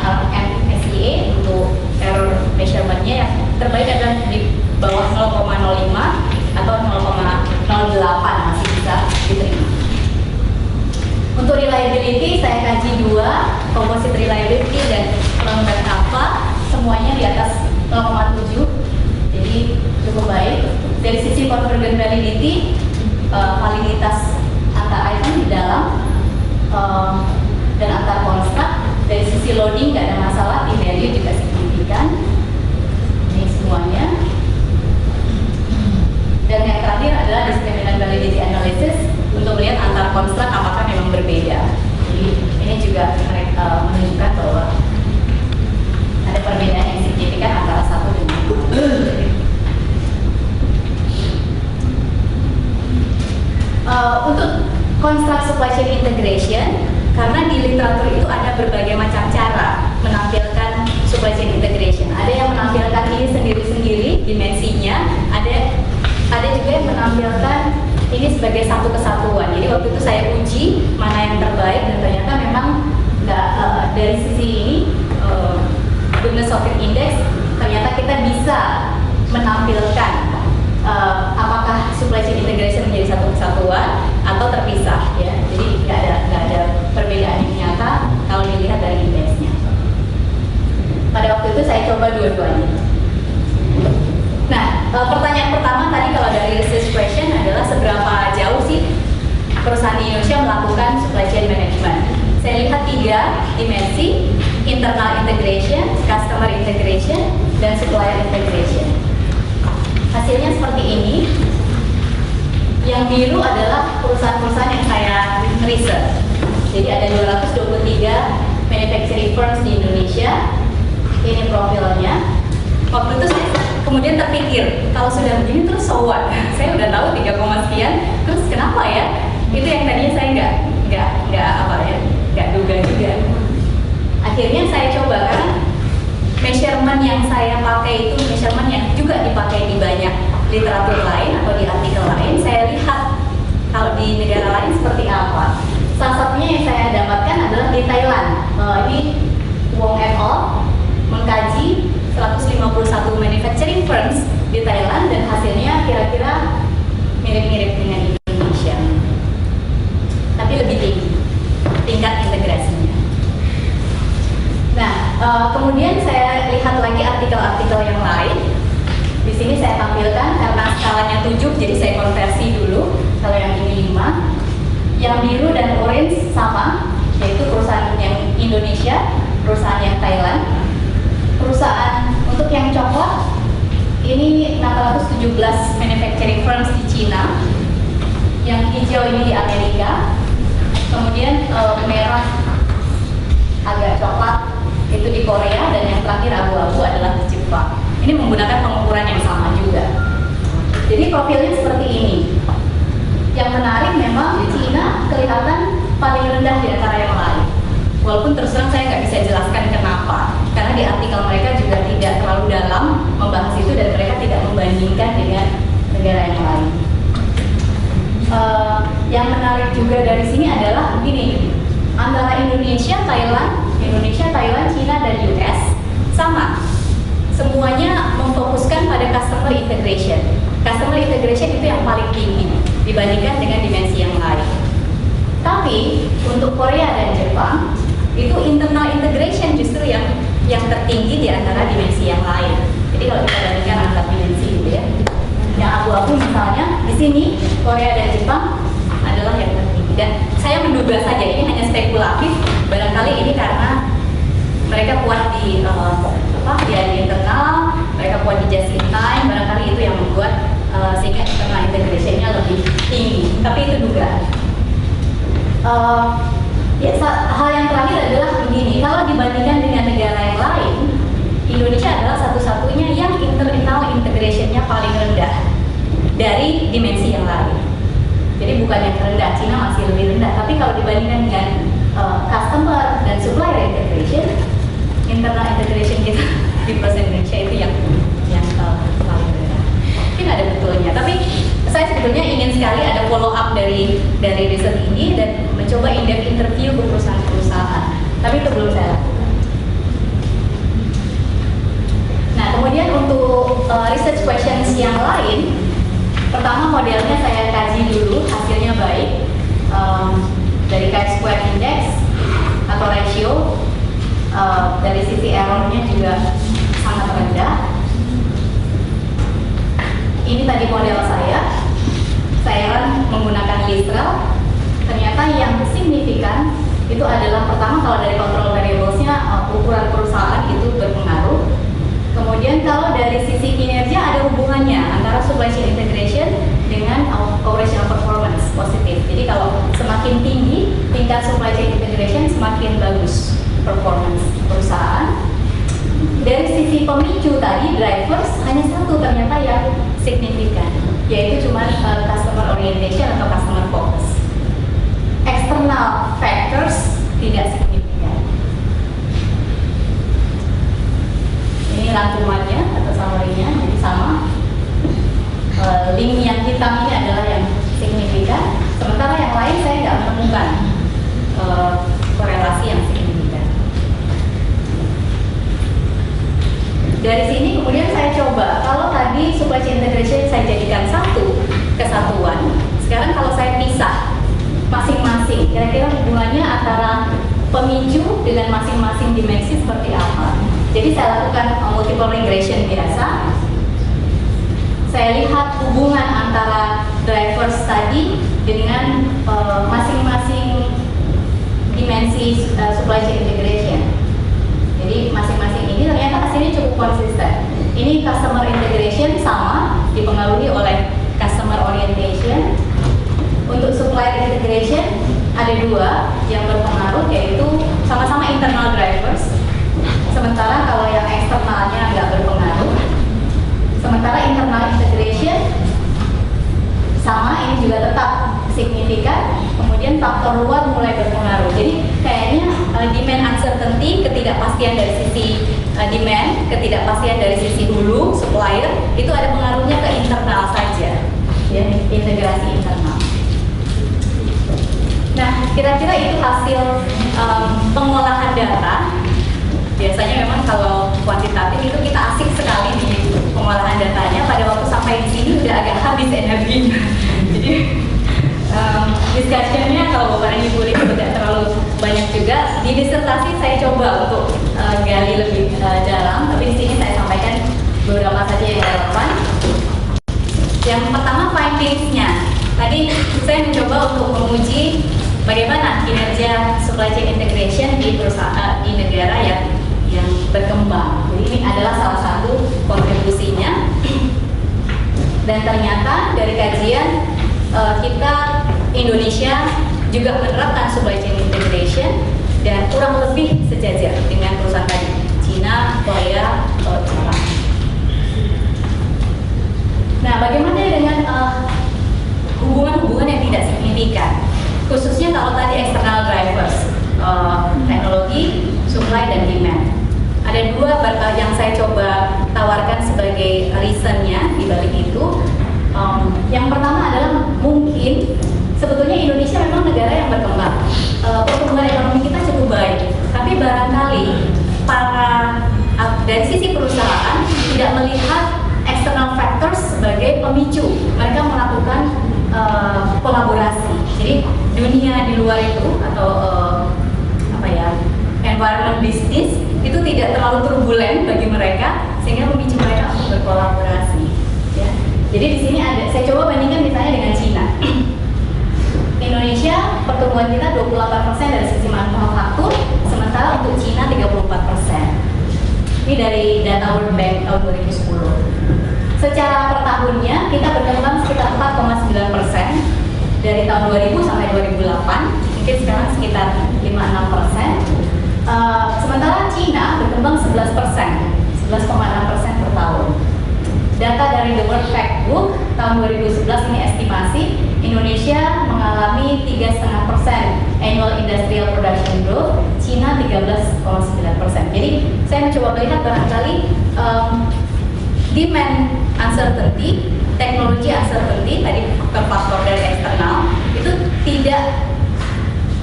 Speaker 1: MSEA untuk error measurement-nya yang terbaik adalah di bawah 0,05 atau 0,08 masih bisa diterima. Untuk reliability saya kaji dua, composite reliability dan longbat alpha, semuanya di atas 0,7, jadi cukup baik. Dari sisi convergent validity, validitas antar item di dalam dan antar construct. Dari sisi loading nggak ada masalah, p-value juga signifikan. Ini semuanya. Dan yang terakhir adalah discriminant validity analysis untuk melihat antar construct apakah memang berbeda. Jadi ini juga menunjukkan bahwa ada perbedaan yang signifikan antara satu dengan lain. Untuk construct supply chain integration, karena di literatur itu ada berbagai macam cara menampilkan supply chain integration. Ada yang menampilkan ini sendiri-sendiri dimensinya, ada juga yang menampilkan ini sebagai satu kesatuan. Jadi waktu itu saya uji mana yang terbaik dan ternyata memang dari sisi ini Goodness Soffit Index ternyata kita bisa menampilkan apakah supply chain integration menjadi satu kesatuan atau terpisah, ya. Jadi nggak ada perbedaan yang nyata kalau dilihat dari indeksnya. Pada waktu itu saya coba dua-duanya. Nah, pertanyaan pertama tadi kalau dari research question adalah seberapa jauh sih perusahaan di Indonesia melakukan supply chain management. Saya lihat 3 dimensi: internal integration, customer integration, dan supplier integration. Hasilnya seperti ini. Yang biru adalah perusahaan-perusahaan yang saya research. Jadi ada 223 manufacturing firms di Indonesia. Ini profilnya. Waktu itu saya kemudian terpikir, kalau sudah begini terus so what? Saya udah tahu 3, sekian, terus kenapa ya? Itu yang tadinya saya nggak duga juga. Akhirnya saya coba, karena measurement yang saya pakai itu measurement yang juga dipakai di banyak literatur lain atau di artikel lain. Saya lihat kalau di negara lain seperti apa. Salah satunya yang saya dapatkan adalah di Thailand. Ini Wong et al. Mengkaji 151 manufacturing firms di Thailand dan hasilnya kira-kira mirip-mirip dengan Indonesia, tapi lebih tinggi tingkat integrasinya. Nah, kemudian saya lihat lagi artikel-artikel yang lain. Di sini saya tampilkan karena skalanya 7, jadi saya konversi dulu. Kalau yang ini 5, yang biru dan orange sama, yaitu perusahaan yang Indonesia, perusahaan yang Thailand. Perusahaan untuk yang coklat ini 617 manufacturing firms di Cina, yang hijau ini di Amerika, kemudian merah agak coklat itu di Korea, dan yang terakhir abu-abu adalah di Jepang. Ini menggunakan pengukuran yang sama juga. Jadi profilnya seperti ini. Yang menarik memang Cina kelihatan paling rendah di antara yang lain. Walaupun terus terang saya nggak bisa jelaskan kenapa, karena di artikel mereka juga tidak terlalu dalam membahas itu dan mereka tidak membandingkan dengan negara yang lain. Yang menarik juga dari sini adalah begini, antara Indonesia, Thailand, Cina, dan US sama. Semuanya memfokuskan pada customer integration. Customer integration itu yang paling tinggi dibandingkan dengan dimensi yang lain. Tapi untuk Korea dan Jepang itu internal integration justru yang tertinggi di antara dimensi yang lain. Jadi kalau kita bandingkan antar dimensi gitu ya. Yang abu-abu misalnya di sini Korea dan Jepang adalah yang tertinggi. Dan saya menduga saja ini hanya spekulatif. Barangkali ini karena mereka kuat di internal, mereka kuat di just in time. Barangkali itu yang membuat sehingga internal integration-nya lebih tinggi. Tapi itu dugaan. Hal yang terakhir adalah begini, kalau dibandingkan dengan negara yang lain, Indonesia adalah satu-satunya yang internal integration-nya paling rendah dari dimensi yang lain. Jadi bukan yang terendah, Cina masih lebih rendah, tapi kalau dibandingkan dengan customer dan supplier integration, internal integration kita di perusahaan Indonesia itu yang paling rendah. Mungkin ada betulnya, tapi saya sebetulnya ingin sekali ada follow up dari riset ini dan mencoba in-depth interview ke perusahaan-perusahaan, tapi itu belum saya lakukan. Nah, kemudian untuk research questions yang lain, pertama modelnya saya kaji dulu, hasilnya baik, dari chi-square index atau ratio, dari sisi errornya juga sangat rendah. Ini tadi model saya menggunakan Lisrel. Ternyata yang signifikan itu adalah pertama kalau dari control variablesnya ukuran perusahaan itu berpengaruh. Kemudian kalau dari sisi kinerja ada hubungannya antara supply chain integration dengan operational performance positif. Jadi kalau semakin tinggi tingkat supply chain integration semakin bagus performance perusahaan. Dari sisi pemicu tadi drivers hanya satu ternyata yang signifikan, yaitu cuma customer orientation atau customer focus. External factors tidak signifikan. Ini rangkumannya atau summary-nya, jadi sama. Link yang hitam ini adalah yang signifikan, sementara yang lain saya nggak menemukan korelasi yang signifikan. Dari sini kemudian saya coba, kalau tadi supply chain integration saya jadikan satu kesatuan, sekarang kalau saya pisah masing-masing, kira-kira hubungannya antara pemicu dengan masing-masing dimensi seperti apa. Jadi saya lakukan multiple regression biasa. Saya lihat hubungan antara drivers tadi dengan masing-masing dimensi supply chain integration. Jadi masing-masing ini ternyata hasilnya cukup konsisten. Ini customer integration sama dipengaruhi oleh customer orientation. Untuk supplier integration ada dua yang berpengaruh, yaitu sama-sama internal drivers. Sementara kalau yang eksternalnya nggak berpengaruh. Sementara internal integration sama, ini juga tetap signifikan. Kemudian faktor luar mulai berpengaruh. Jadi kayaknya demand uncertainty, ketidakpastian dari sisi demand, ketidakpastian dari sisi hulu supplier itu ada pengaruhnya ke internal saja, ya, integrasi internal. Nah, kira-kira itu hasil pengolahan data. Biasanya memang kalau kuantitatif itu kita asik sekali di pengolahan datanya. Pada waktu sampai di sini udah agak habis energinya. Jadi discussion-nya kalau Bapak dan Ibu itu tidak terlalu banyak juga. Di disertasi saya coba untuk gali lebih dalam, tapi di sini saya sampaikan beberapa saja yang relevan. Yang pertama findings-nya. Tadi saya mencoba untuk menguji bagaimana kinerja supply chain integration di perusahaan di negara yang berkembang. Jadi ini adalah salah satu kontribusinya. Dan ternyata dari kajian kita Indonesia juga menerapkan supply chain integration dan kurang lebih sejajar dengan perusahaan tadi, Cina, Korea, atau Jepang. Nah, bagaimana dengan hubungan-hubungan yang tidak signifikan? Khususnya kalau tadi external drivers, teknologi, supply, dan demand. Ada dua yang saya coba tawarkan sebagai reasonnya di balik itu. Yang pertama adalah mungkin sebetulnya Indonesia memang negara yang berkembang. Pertumbuhan ekonomi kita cukup baik, tapi barangkali dari sisi perusahaan tidak melihat external factors sebagai pemicu. Mereka melakukan kolaborasi. Jadi dunia di luar itu atau environment bisnis itu tidak terlalu turbulen bagi mereka sehingga memicu mereka untuk berkolaborasi. Ya. Jadi di sini saya coba bandingkan misalnya dengan Cina. Indonesia pertumbuhan kita 28% dari sisi manufaktur, sementara untuk Cina 34%. Ini dari data World Bank tahun 2010. Secara per tahunnya kita berkembang sekitar 4,9% dari tahun 2000 sampai 2008. Mungkin sekarang sekitar 5-6%. Sementara Cina berkembang 11%, 11,6% per tahun. Data dari The World Factbook tahun 2011 ini estimasi Indonesia mengalami 3,5% annual industrial production growth, Cina 13,9%. Jadi saya mencoba melihat barangkali demand uncertainty teknologi uncertainty, tadi faktor-faktor dari eksternal itu tidak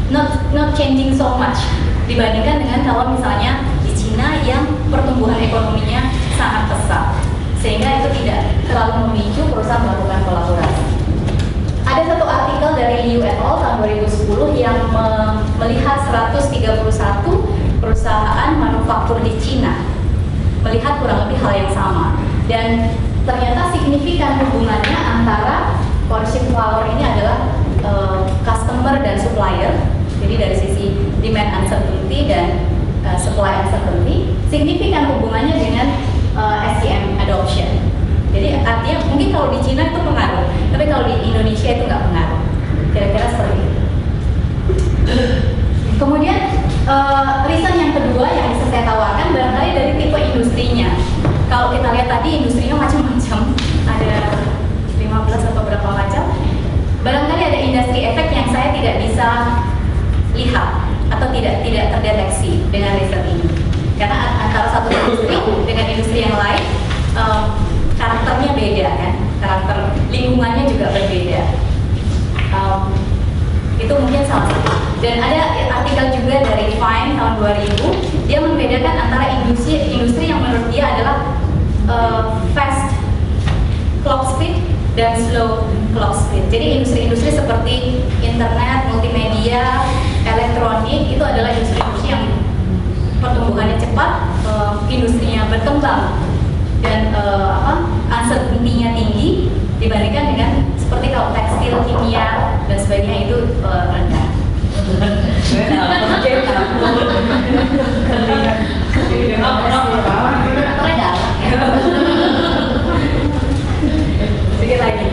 Speaker 1: not changing so much dibandingkan dengan kalau misalnya di Cina yang pertumbuhan ekonominya sangat pesat, sehingga itu tidak terlalu memicu perusahaan melakukan kolaborasi. Ada satu artikel dari Liu et al. Tahun 2010 yang melihat 131 perusahaan manufaktur di Cina melihat kurang lebih hal yang sama, dan ternyata signifikan hubungannya antara purchasing power ini adalah customer dan supplier. Jadi dari sisi demand uncertainty dan supply uncertainty, signifikan hubungannya dengan SCM adoption. Jadi artinya mungkin kalau di Cina itu pengaruh, tapi kalau di Indonesia itu nggak pengaruh. Kira-kira seperti itu. Kemudian reason yang kedua yang bisa saya tawarkan barangkali dari tipe industrinya. Kalau kita lihat tadi industrinya macam-macam, ada 15 atau berapa macam. Barangkali ada industri efek yang saya tidak bisa lihat atau tidak terdeteksi dengan riset ini. Karena antara satu industri dengan industri yang lain karakternya beda kan, karakter lingkungannya juga berbeda. Itu mungkin salah satu. Dan ada artikel juga dari Fine tahun 2000, dia membedakan antara industri yang menurut dia adalah fast clock speed dan slow clock speed. Jadi industri-industri seperti internet, multimedia, elektronik itu adalah industri-industri yang pertumbuhannya cepat, industrinya berkembang dan uncertainty-nya tinggi dibandingkan dengan seperti kalau tekstil, kimia dan sebagainya itu rendah. Sedikit lagi.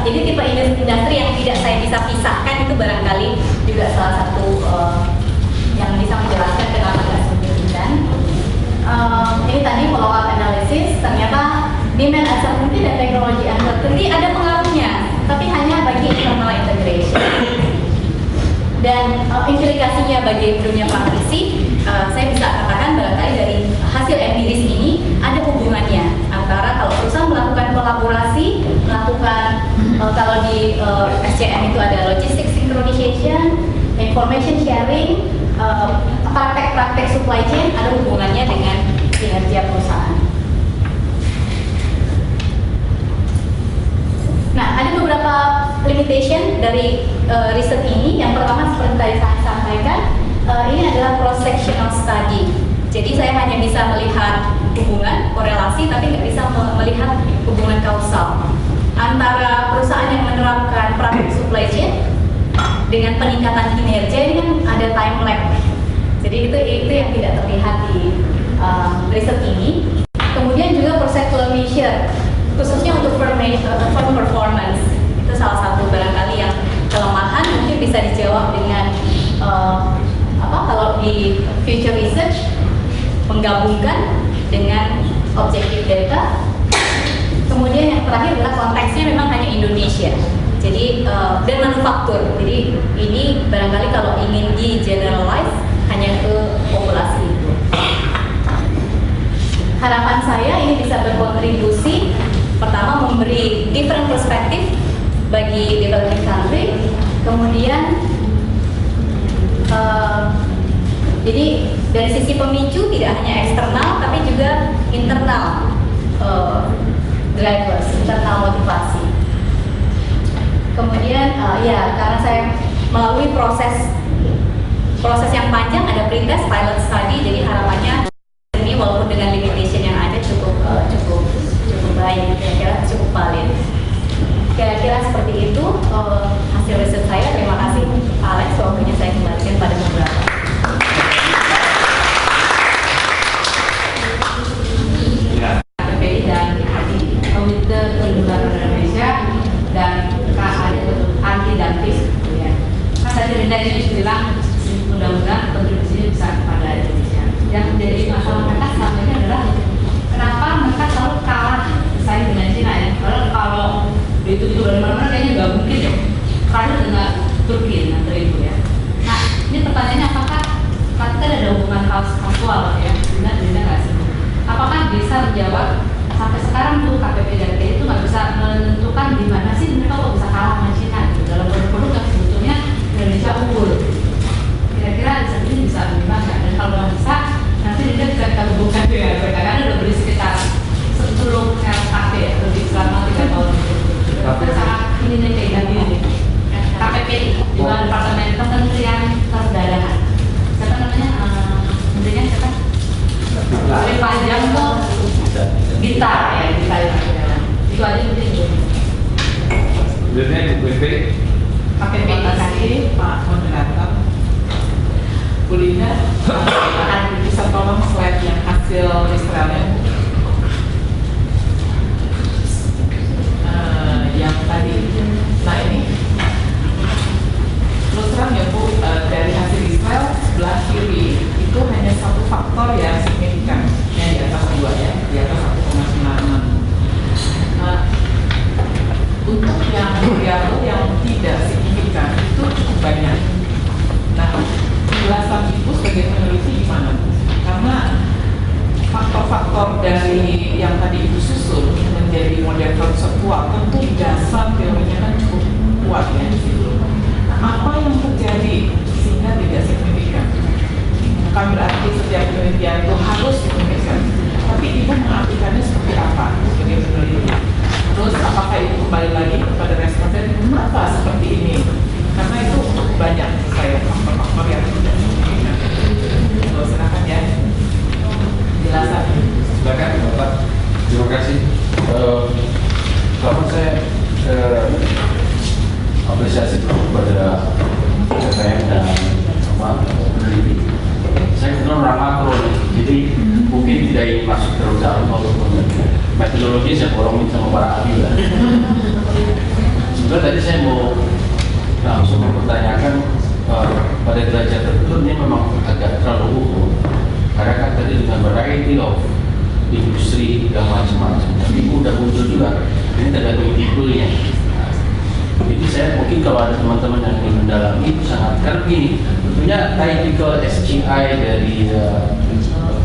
Speaker 1: Jadi tipe industri yang tidak saya bisa pisahkan itu barangkali juga salah satu yang bisa menjelaskan kenapa tidak signifikan. Ini tadi follow-up analysis, ternyata demand uncertainty dan teknologi uncertainty ada pengaruhnya, tapi hanya bagi internal integration. Dan implikasinya bagi dunia praktisi, saya bisa katakan barangkali dari hasil empiris ini ada hubungannya antara kalau perusahaan melakukan kolaborasi, melakukan kalau di SCM itu ada logistics synchronization, information sharing, praktek-praktek supply chain ada hubungannya dengan kinerja perusahaan. Nah, ada beberapa limitation dari riset ini. Yang pertama seperti tadi saya sampaikan, ini adalah cross-sectional study. Jadi saya hanya bisa melihat hubungan, korelasi, tapi nggak bisa melihat hubungan kausal antara perusahaan yang menerapkan praktik supply chain dengan peningkatan kinerja. Ini kan ada time lag. Jadi itu yang tidak terlihat di riset ini. Kemudian juga perceptual measure, khususnya untuk firm performance, itu salah satu barangkali yang kelemahan mungkin bisa dijawab dengan kalau di future research menggabungkan dengan objektif data. Kemudian yang terakhir adalah konteksnya memang hanya Indonesia, jadi dan manufaktur. Jadi ini barangkali kalau ingin di generalize hanya ke populasi itu. Harapan saya ini bisa berkontribusi, pertama memberi different perspektif bagi developing country, kemudian jadi dari sisi pemicu tidak hanya eksternal tapi juga internal drivers, internal motivasi. Kemudian karena saya melalui proses yang panjang, ada pretest, pilot study, jadi harapannya ini walaupun dengan limitation yang ada cukup baik, kira-kira cukup valid. Kira-kira seperti itu hasil riset saya. Terima kasih Alex, waktunya saya kembalikan pada beberapa.
Speaker 2: Dan Komite Perlindungan Indonesia dan anti dumping. Kan tadi Linda ini bilang mudah-mudahan kontribusinya bisa kepada Indonesia. Yang menjadi gitar ya, gitar itu aja mungkin.
Speaker 3: Sebenarnya Bu PP
Speaker 2: Terima kasih Pak Moderator. Bu Linda, bisa tolong slide yang hasil Israelnya. Yang tadi, nah ini terus terang ya Bu, dari hasil Israel sebelah kiri itu hanya satu faktor yang signifikan, yang di atas 2 ya, di atas 1,96. Untuk yang variabel yang tidak signifikan itu cukup banyak. Nah, penjelasan itu sebagai peneliti gimana? Karena faktor-faktor dari yang tadi Ibu susun menjadi model konseptual tentu dasar teorinya kan cukup kuat ya di situ. Nah, apa yang terjadi sehingga tidak signifikan? Bukan berarti setiap penelitian itu harus signifikan, tapi Ibu mengartikannya seperti apa sebagai peneliti? Terus apakah itu kembali lagi kepada responden mengapa seperti ini? Karena itu banyak saya faktor-faktor yang tidak signifikan. Silakan ya. Jelasan.
Speaker 3: silakan Bapak. Terima kasih. Pertama saya apresiasi kepada saya dan peneliti. Saya kebetulan orang makro nih, jadi mungkin tidak ingin masuk terlalu dalam walaupun metodologi saya borongin sama para ahli lah. Sebenarnya tadi saya mau langsung mempertanyakan pada derajat tertentu ini memang agak terlalu umum, karena kan tadi dengan variety of industri dan macam-macam, tapi udah muncul juga ini tergantung tipenya. Jadi saya mungkin kalau ada teman-teman yang ingin mendalami itu sangat, karena begini, tentunya typical SGI dari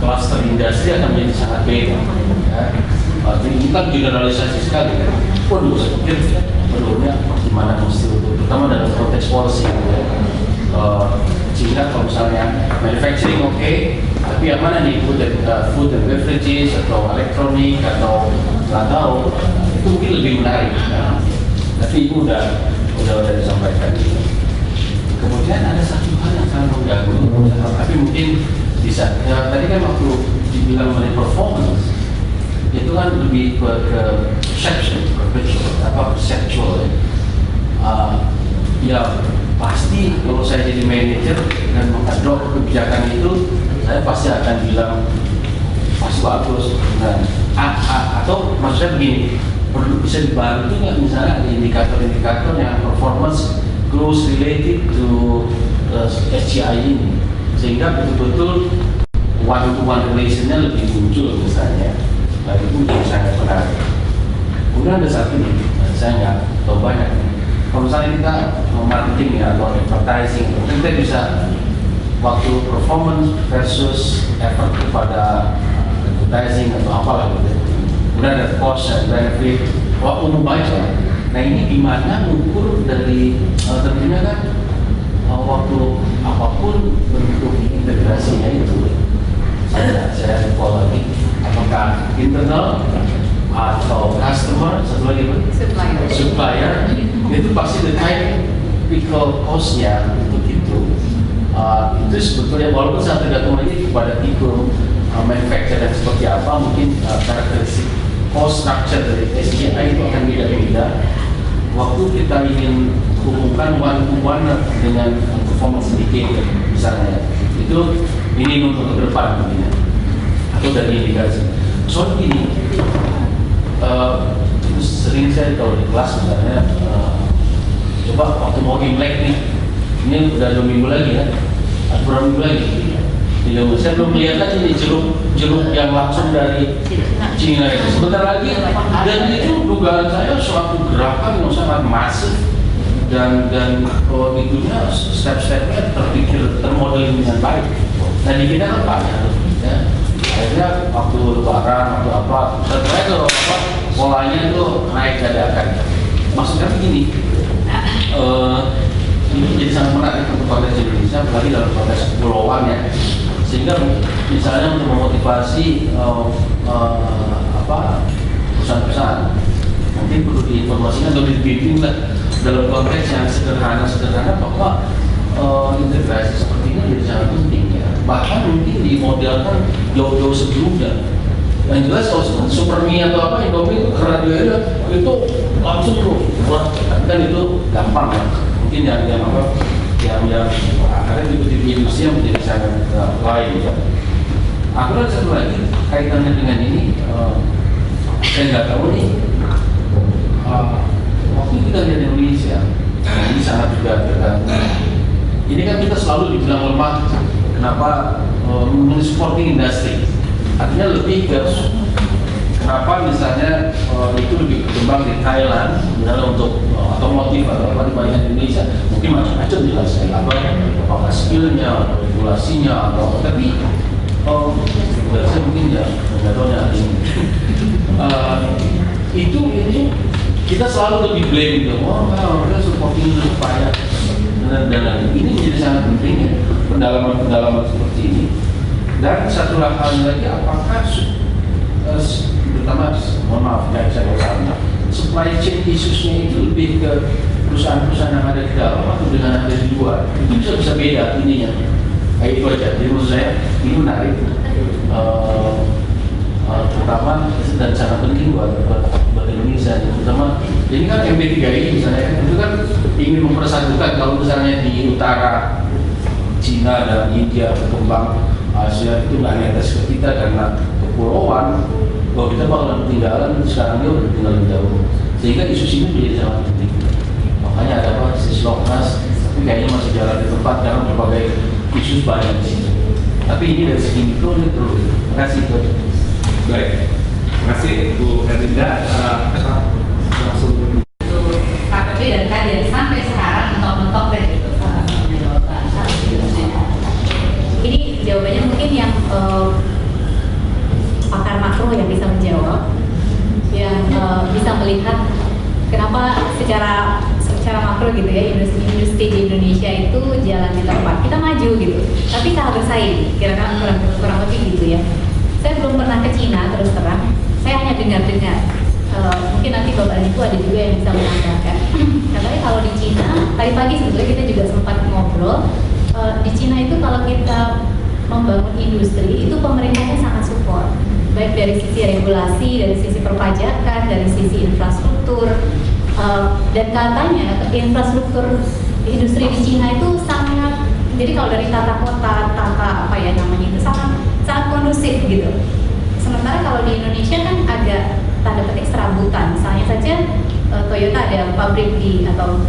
Speaker 3: cluster industri akan menjadi sangat beda. Ya. Jadi ini kan generalisasi sekali kan. Waduh, saya pikir menurutnya gimana mesti untuk, terutama dalam konteks policy. Ya. Sehingga kalau misalnya manufacturing oke, tapi yang mana nih food and beverages atau elektronik atau nggak tahu, itu mungkin lebih menarik. Ya. Tapi Ibu udah disampaikan. Kemudian ada satu hal yang sangat mengganggu, tapi mungkin bisa. Ya, tadi kan waktu dibilang mengenai performance, itu kan lebih ke perception, perceptual. Ya pasti kalau saya jadi manajer dan mengadop kebijakan itu, saya pasti akan bilang pasti bagus. Nah, atau maksudnya begini. Perlu bisa dibantu nggak misalnya ada indikator-indikator yang performance close related to SGI ini, sehingga betul-betul one-to-one relationnya lebih muncul misalnya. Nah itu sangat menarik. Kemudian ada satu nih, saya nggak tahu banyak. Kalau misalnya kita marketing ya atau advertising, kita bisa waktu performance versus effort kepada advertising atau apalah gitu. Kemudian ada cost dan benefit, umum aja. Nah ini gimana mengukur dari tentunya kan waktu apapun bentuk integrasinya itu, saya recall lagi, apakah internal atau customer, satu lagi supplier, itu pasti the typical cost-nya untuk itu. Itu sebetulnya walaupun saya tergantung lagi kepada tipe manufacturer dan seperti apa, mungkin karakteristik cost structure dari SGI itu akan beda-beda. Waktu kita ingin hubungkan one-to-one dengan performance indicator misalnya, itu ini untuk ke depan mungkin ya, atau dari indikasi. Soal ini itu sering saya kalau di kelas misalnya coba waktu mau Imlek nih, ini udah 2 minggu lagi ya, atau berapa minggu lagi? Saya belum melihat lagi nih jeruk yang langsung dari Cina itu sebentar lagi, dan itu dugaan saya suatu gerakan yang sangat masif dan itunya step-stepnya termodeling dengan baik. Nah di kita kan banyak ya. Akhirnya waktu lebaran atau apa, setelah itu polanya itu naik dadakan. Maksudnya begini, ini jadi sangat menarik untuk konteks Indonesia, apalagi dalam konteks kepulauan ya. Sehingga misalnya untuk memotivasi perusahaan-perusahaan mungkin perlu diinformasikan atau dibimbing lah dalam konteks yang sederhana bahwa integrasi seperti ini jadi sangat penting ya. Bahkan mungkin dimodelkan jauh-jauh sebelumnya. Yang jelas kalau Supermie atau apa Indomie itu karena dia itu langsung tuh buat kan itu gampang ya. Mungkin yang apa yang akhirnya tipe-tipe industri yang menjadi sangat lain ya. Aku ada satu lagi kaitannya dengan ini, saya nggak tahu nih. Waktu kita lihat Indonesia, ini sangat juga tergantung. Ini kan kita selalu dibilang lemah. Kenapa supporting industry? Artinya lebih ke kenapa misalnya itu lebih berkembang di Thailand, misalnya untuk otomotif atau apa dibandingkan Indonesia, mungkin macam-macam jelas ya, apakah skillnya, regulasinya atau apa. Tapi saya mungkin ya nggak tahu ya ini. Itu kita selalu lebih blame gitu, mereka supporting itu supaya dan ini menjadi sangat penting ya, pendalaman seperti ini. Dan satu hal lagi, apakah terutama mohon maaf ya saya salah, supply chain isunya itu lebih ke perusahaan-perusahaan yang ada di dalam atau dengan yang ada di luar, itu bisa beda ininya. Kayak itu aja. Jadi menurut saya ini menarik, terutama dan sangat penting buat Indonesia. Terutama ini kan MB3I misalnya, itu kan ingin mempersatukan kalau misalnya di utara Cina dan India berkembang, Asia itu nggak netes ke kita karena kepulauan, kalau kita bakal ketinggalan. Sekarang dia udah tinggal jauh, sehingga isu ini menjadi sangat penting. Makanya ada apa Sisloknas, tapi kayaknya masih jalan di tempat karena berbagai isu banyak di sini. Tapi ini dari segi mikro ini perlu. Terima kasih Bu.
Speaker 4: Baik, terima kasih Bu Herlinda. Langsung
Speaker 1: KPP dan kader sampai sekarang mentok-mentok deh gitu. Ini jawabannya mungkin yang pakar makro yang bisa menjawab, yang bisa melihat kenapa secara makro gitu ya, industri di Indonesia itu jalan di tempat kita maju gitu, tapi kalah bersaing, kira-kira kurang lebih gitu ya. Saya belum pernah ke Cina terus terang, saya hanya dengar-dengar. Mungkin nanti Bapak itu ada juga yang bisa menambahkan. Katanya kalau di Cina, tadi pagi sebetulnya kita juga sempat ngobrol, di Cina itu kalau kita membangun industri itu pemerintahnya sangat support, baik dari sisi regulasi, dari sisi perpajakan, dari sisi infrastruktur, dan katanya infrastruktur industri di Cina itu sangat, jadi kalau dari tata kota, tata apa ya namanya itu sangat kondusif gitu. Sementara kalau di Indonesia kan agak tanda petik serabutan. Misalnya saja Toyota ada pabrik di atau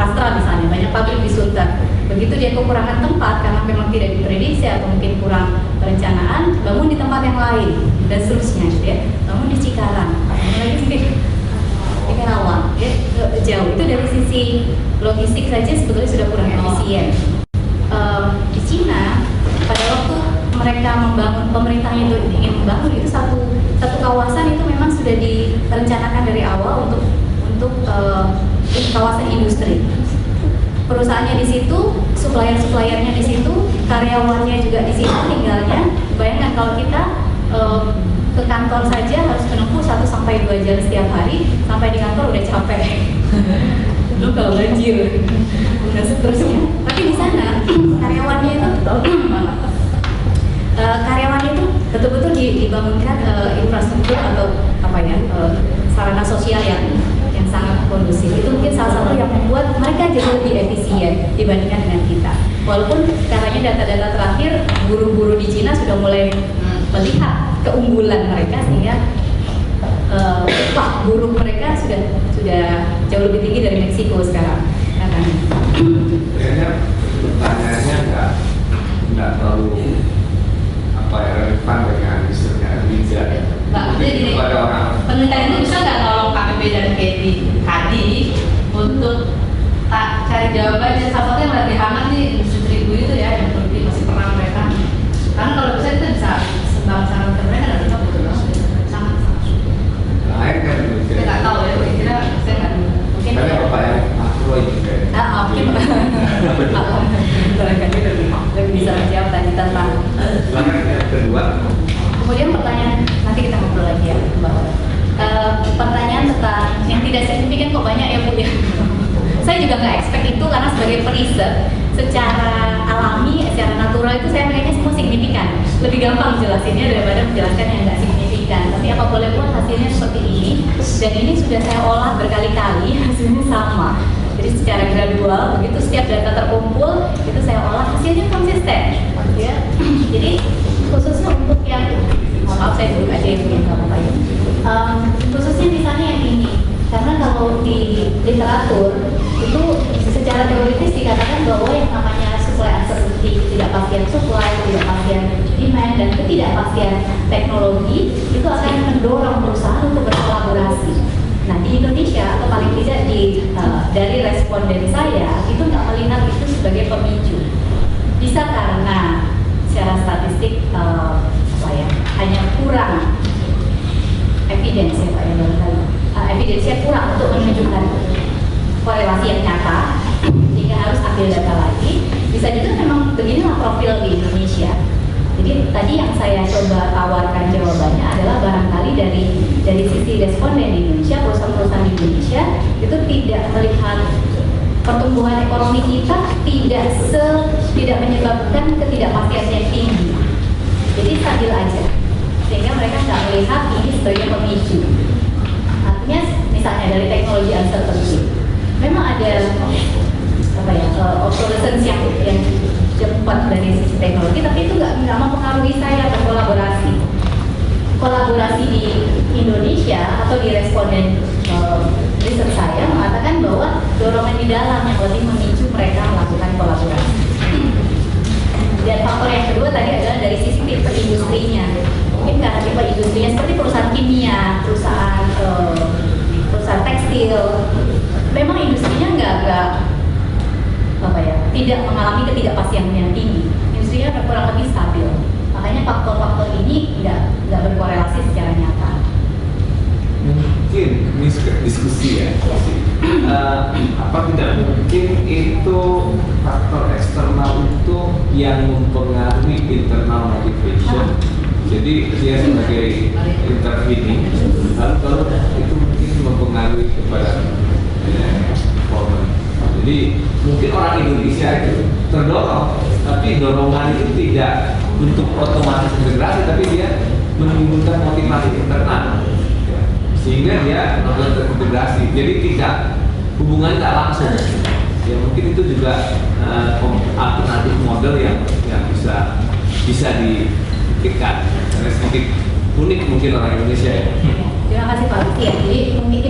Speaker 1: Astra misalnya, banyak pabrik di Sunter. Begitu dia kekurangan tempat karena memang tidak diprediksi atau mungkin kurang perencanaan, bangun di tempat yang lain dan seterusnya gitu ya. Bangun di Cikarang, lagi di Karawang, ya, jauh. Itu dari sisi logistik saja sebetulnya sudah kurang efisien. Di Cina pada waktu mereka membangun, pemerintahnya itu ingin membangun itu satu kawasan itu memang sudah direncanakan dari awal untuk kawasan industri. Perusahaannya di situ, supplier-suppliernya di situ, karyawannya juga di situ tinggalnya. Bayangkan kalau kita ke kantor saja harus menempuh 1-2 jam setiap hari, sampai di kantor udah capek. Lu kalau banjir, udah seterusnya. Tapi di sana karyawannya itu karyawannya itu betul-betul dibangunkan infrastruktur atau apa ya sarana sosial yang sangat kondusif. Itu mungkin salah satu yang membuat mereka jauh lebih efisien dibandingkan dengan kita. Walaupun katanya data-data terakhir guru-guru di Cina sudah mulai melihat keunggulan mereka sehingga upah buruh mereka sudah jauh lebih tinggi dari Meksiko sekarang.
Speaker 4: Kayaknya pertanyaannya nggak terlalu relevan dengan istrinya Riza.
Speaker 1: Jadi penelitian itu bisa nggak nolong KPP dan KD untuk cari jawabannya. Salah satu yang lagi hangat nih industri 1000 itu ya, yang lebih masih perang mereka. Karena kalau bisa kita bisa sembang-sembang ke mereka dan kita betul sangat
Speaker 4: lain kan?
Speaker 1: Saya nggak tahu ya, kira saya nggak mungkin.
Speaker 4: Karena apa ya makro ini kayak.
Speaker 1: Mungkin barangkali lebih bisa menjawab tadi tentang.
Speaker 4: Kedua.
Speaker 1: Kemudian pertanyaan nanti kita ngobrol lagi ya, Mbak. Pertanyaan tentang yang tidak signifikan kok banyak ya Bu ya. Saya juga nggak expect itu karena sebagai periset secara alami, secara natural itu saya melihatnya semua signifikan. Lebih gampang jelasinnya daripada menjelaskan yang nggak signifikan. Tapi apa sudah saya olah berkali-kali, hasilnya sama. Jadi secara gradual, begitu setiap data terkumpul, itu saya olah, hasilnya konsisten. Ya. Jadi khususnya untuk yang, maaf saya duduk aja yang nggak apa-apa ya. Khususnya misalnya yang ini, karena kalau di literatur itu secara teoritis dikatakan bahwa yang namanya supply uncertainty, ketidakpastian supply, ketidakpastian demand, dan ketidakpastian teknologi itu akan mendorong perusahaan untuk berkolaborasi. Nah di Indonesia atau paling tidak dari responden saya itu nggak melihat itu sebagai pemicu. Bisa karena secara statistik hanya kurang evidence ya Pak ya barangkali. Evidence-nya kurang untuk menunjukkan korelasi yang nyata sehingga harus ambil data lagi. Bisa juga memang beginilah profil di Indonesia. Jadi tadi yang saya coba tawarkan jawabannya adalah barangkali dari sisi responden di Indonesia, perusahaan-perusahaan di Indonesia itu tidak melihat pertumbuhan ekonomi kita tidak menyebabkan ketidakpastian yang tinggi. Jadi stabil aja, sehingga mereka nggak melihat ini sebagai pemicu. Artinya misalnya dari teknologi uncertainty, memang ada obsolescence yang cepat dari sisi teknologi, tapi itu nggak mempengaruhi saya berkolaborasi. Kolaborasi di Indonesia atau di responden riset saya mengatakan bahwa dorongan di dalam yang lebih memicu mereka melakukan kolaborasi. Dan faktor yang kedua tadi adalah dari sisi tipe industrinya. Mungkin karena tipe industrinya seperti perusahaan kimia, perusahaan tekstil, memang industrinya tidak mengalami ketidakpastian yang tinggi. Industrinya kurang lebih stabil. Makanya faktor-faktor ini nggak berkorelasi secara nyata.
Speaker 4: Mungkin ini diskusi ya. Apa tidak mungkin itu faktor eksternal itu yang mempengaruhi internal motivation? Jadi dia sebagai intervening, lalu kalau itu mungkin mempengaruhi kepada performance. Jadi mungkin orang Indonesia itu terdorong, tapi dorongan itu tidak untuk otomatis integrasi, tapi dia menimbulkan motivasi internal, sehingga dia melakukan terintegrasi. Jadi tidak hubungannya tak langsung. Ya mungkin itu juga alternatif model yang bisa dipikirkan. Karena sedikit unik mungkin orang Indonesia ya.
Speaker 1: Terima kasih Pak Lutfi ya. Jadi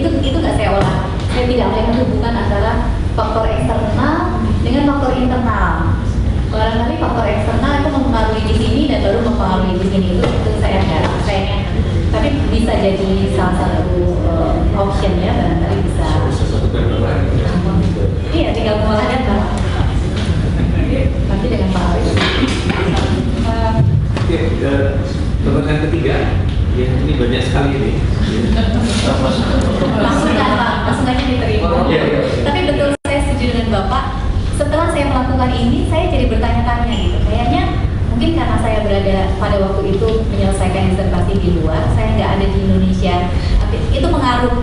Speaker 1: itu nggak saya olah. Saya tidak melihat hubungan antara faktor eksternal dengan faktor internal. Barangkali faktor eksternal itu mempengaruhi di sini dan baru mempengaruhi di sini, itu saya nggak. Tapi bisa jadi salah satu option ya, barangkali bisa. Iya, tinggal mengolahkan Pak. Nanti dengan Pak Arif.
Speaker 4: Oke, pertanyaan ketiga. Ya, ini banyak sekali ini.
Speaker 1: Langsung aja diterima. Tapi betul saya setuju dengan Bapak. Setelah saya melakukan ini, saya jadi bertanya-tanya gitu. Kayaknya mungkin karena saya berada pada waktu itu menyelesaikan disertasi di luar, saya nggak ada di Indonesia. Tapi itu pengaruh.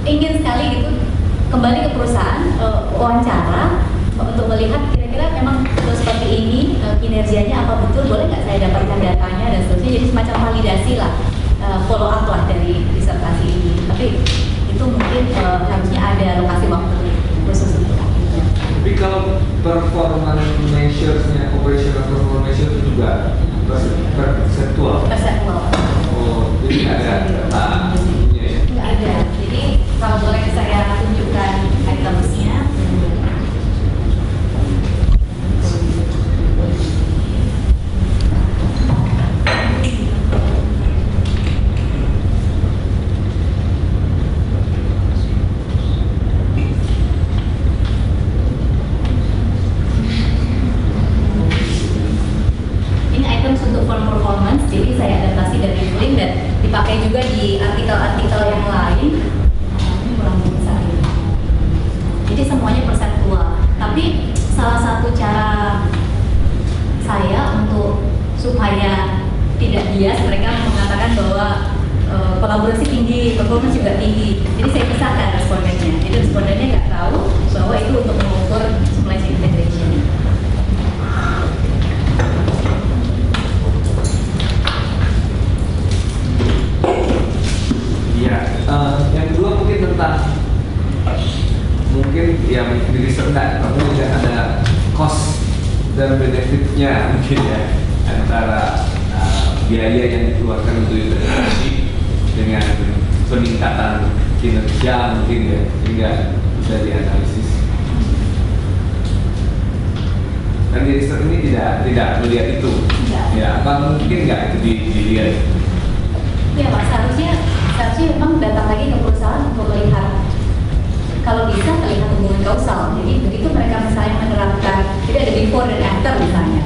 Speaker 1: Ingin sekali gitu kembali ke perusahaan, wawancara untuk melihat kira-kira memang seperti ini kinerjanya apa betul, boleh nggak saya dapatkan datanya dan seterusnya. Jadi semacam validasi lah, follow up lah dari disertasi ini. Tapi itu mungkin harusnya ada alokasi waktu khusus untuk itu.
Speaker 4: Tapi kalau performance measures-nya, operational performance measure itu juga persentual. Oh, jadi ada data ya?
Speaker 1: Nggak ada. Jadi kalau boleh saya tunjukkan itemsnya. Untuk firm performance, jadi saya adaptasi dari link dan dipakai juga di artikel-artikel yang lain. Ini kurang besar ini. Jadi semuanya persentual. Tapi salah satu cara saya untuk supaya tidak bias, mereka mengatakan bahwa kolaborasi tinggi, performance juga tinggi. Jadi saya pisahkan respondennya. Jadi respondennya nggak tahu bahwa itu untuk mengukur supply chain integration.
Speaker 4: Yang kedua mungkin tentang mungkin yang di riset kamu juga ada cost dan benefitnya mungkin ya, antara biaya yang dikeluarkan untuk integrasi dengan peningkatan kinerja mungkin ya, sehingga bisa dianalisis. Dan di riset ini tidak melihat itu. Ya, apa mungkin nggak itu dilihat?
Speaker 1: Ya Pak, seharusnya memang datang lagi ke perusahaan untuk melihat, kalau bisa melihat hubungan kausal. Jadi begitu mereka misalnya menerapkan, jadi ada before dan after misalnya.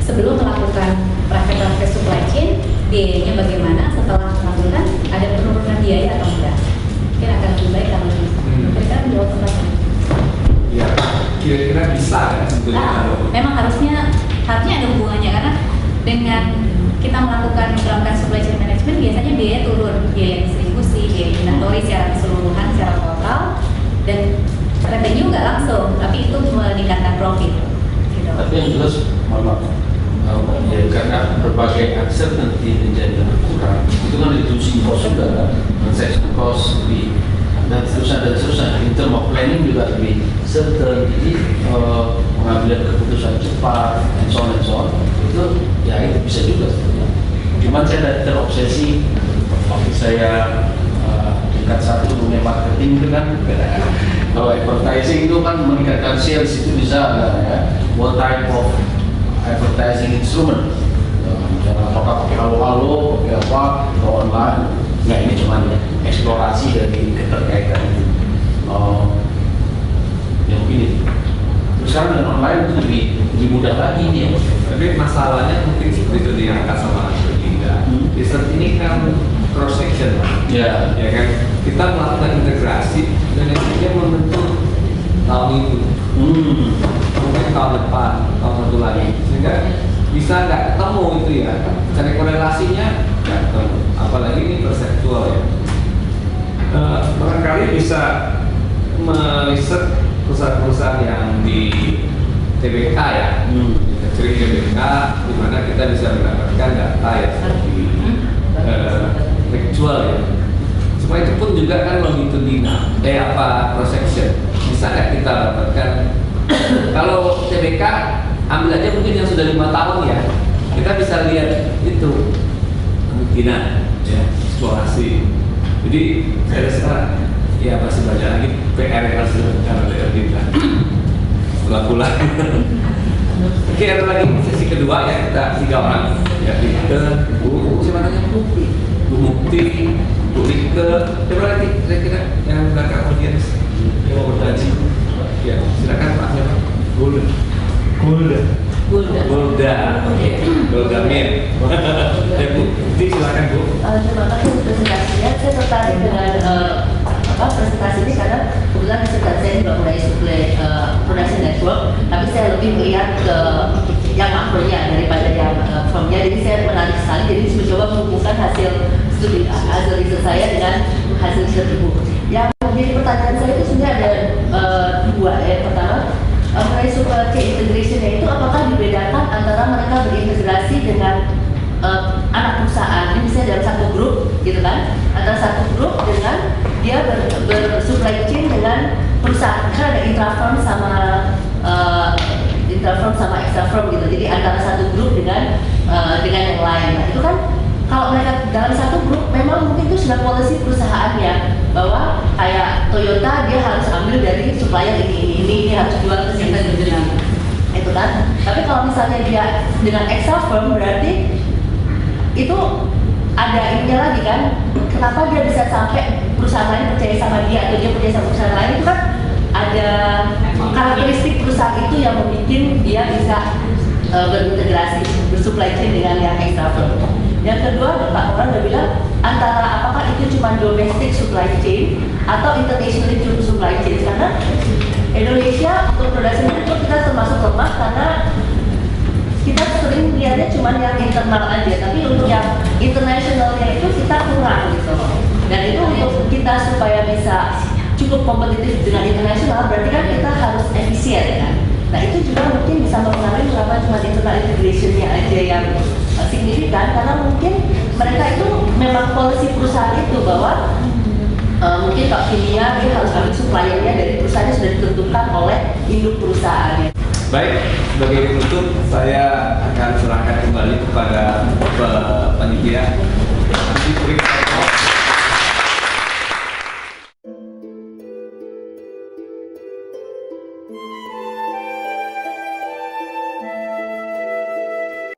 Speaker 1: Sebelum melakukan praktek supply chain, biayanya bagaimana, setelah melakukan ada penurunan biaya atau enggak. Mungkin akan lebih baik kalau mereka menjawab pertanyaan.
Speaker 4: Ya, kira-kira bisa ya sebetulnya.
Speaker 1: Memang harusnya ada hubungannya, karena dengan kita melakukan supply chain management biasanya biaya turun, biaya distribusi, biaya inventory secara keseluruhan, secara total, dan revenue nggak langsung, tapi itu meningkatkan profit. Gitu.
Speaker 3: Tapi yang jelas, ya, karena berbagai uncertainty menjadi kurang, itu kan reducing cost juga kan, transaction cost lebih, dan seterusnya. In term of planning juga lebih certain, jadi pengambilan keputusan cepat, and so on, itu ya itu bisa juga sebenarnya. Cuman saya terobsesi waktu saya tingkat 1 dunia marketing itu kan, kalau advertising itu kan meningkatkan sales itu bisa ya, what type of advertising instrument, apakah pakai halo-halo, pakai apa, atau online. Nah ini cuma eksplorasi dari keterkaitan itu. Yang begini. Terus sekarang dengan online itu lebih mudah lagi nih.
Speaker 4: Tapi masalahnya mungkin seperti itu diangkat sama Linda. Riset ini kan cross section, ya kan. Kita melakukan integrasi dan akhirnya membentuk tahun itu, mungkin tahun depan, tahun satu lagi, sehingga bisa nggak ketemu itu ya. Cari korelasinya nggak ketemu. Apalagi ini perseptual ya. Barangkali bisa meriset perusahaan-perusahahaan yang di TBK ya, ciri TBK, di mana kita bisa mendapatkan data yang lebih tekstual ya. Supaya itu pun juga kan longitudinal, cross section. Bisa nggak kita dapatkan? Kalau TBK ambil aja mungkin yang sudah 5 tahun ya, kita bisa lihat itu kemungkinan ya, eksplorasi. Jadi saya rasa ya masih banyak lagi PR yang harus dilakukan oleh kita setelah pulang. Oke, ada lagi sesi kedua ya, kita 3 orang ya, kita Bu siapa namanya Bu Mukti, Bu Rike, coba lagi kira-kira yang belakang audiens yang mau bertanya. Ya, silakan Pak. Gulda. Gulda Mir. Ya Bu, silakan Bu.
Speaker 5: Terima kasih untuk presentasinya. Saya tertarik dengan presentasi ini karena kebetulan presentasi saya juga mulai supply production network, tapi saya lebih melihat ke yang makronya daripada yang formnya. Jadi saya menarik sekali. Jadi mencoba menghubungkan hasil riset saya dengan hasil riset Ibu. Yang menjadi pertanyaan saya itu sebenarnya ada 2 ya. Pertama, mengenai supply chain integration itu apakah dibedakan antara mereka berintegrasi dengan anak perusahaan? Ini misalnya dalam satu grup gitu kan, antara satu grup dengan dia bersupply chain dengan perusahaan, kan ada intrafirm sama extrafirm gitu. Jadi antara satu grup dengan yang lain. Nah, itu kan kalau mereka dalam satu grup memang mungkin itu sudah policy perusahaannya bahwa kayak Toyota dia harus ambil dari supplier ini harus jual ke sini itu kan. Tapi kalau misalnya dia dengan extrafirm berarti itu ada ininya lagi kan, kenapa dia bisa sampai perusahaan lain percaya sama dia atau dia percaya sama perusahaan lain, itu kan ada karakteristik perusahaan itu yang membuat dia bisa berintegrasi, bersupply chain dengan yang extrafirm. Yang kedua, Pak Moran udah bilang antara apakah itu cuma domestic supply chain atau international supply chain, karena Indonesia untuk produksi itu kita termasuk lemah karena kita sering lihatnya cuma yang internal aja, tapi untuk yang internasionalnya itu kita kurang gitu. Dan itu untuk kita supaya bisa cukup kompetitif dengan internasional berarti kan kita harus efisien kan. Nah itu juga mungkin bisa mempengaruhi kenapa cuma internal integrationnya aja yang signifikan, karena mungkin mereka itu memang policy perusahaan itu bahwa mungkin kalau kimia dia harus ambil suppliernya dari perusahaan yang sudah ditentukan oleh induk perusahaannya.
Speaker 4: Baik, sebagai penutup saya akan serahkan kembali kepada panitia. Nanti beri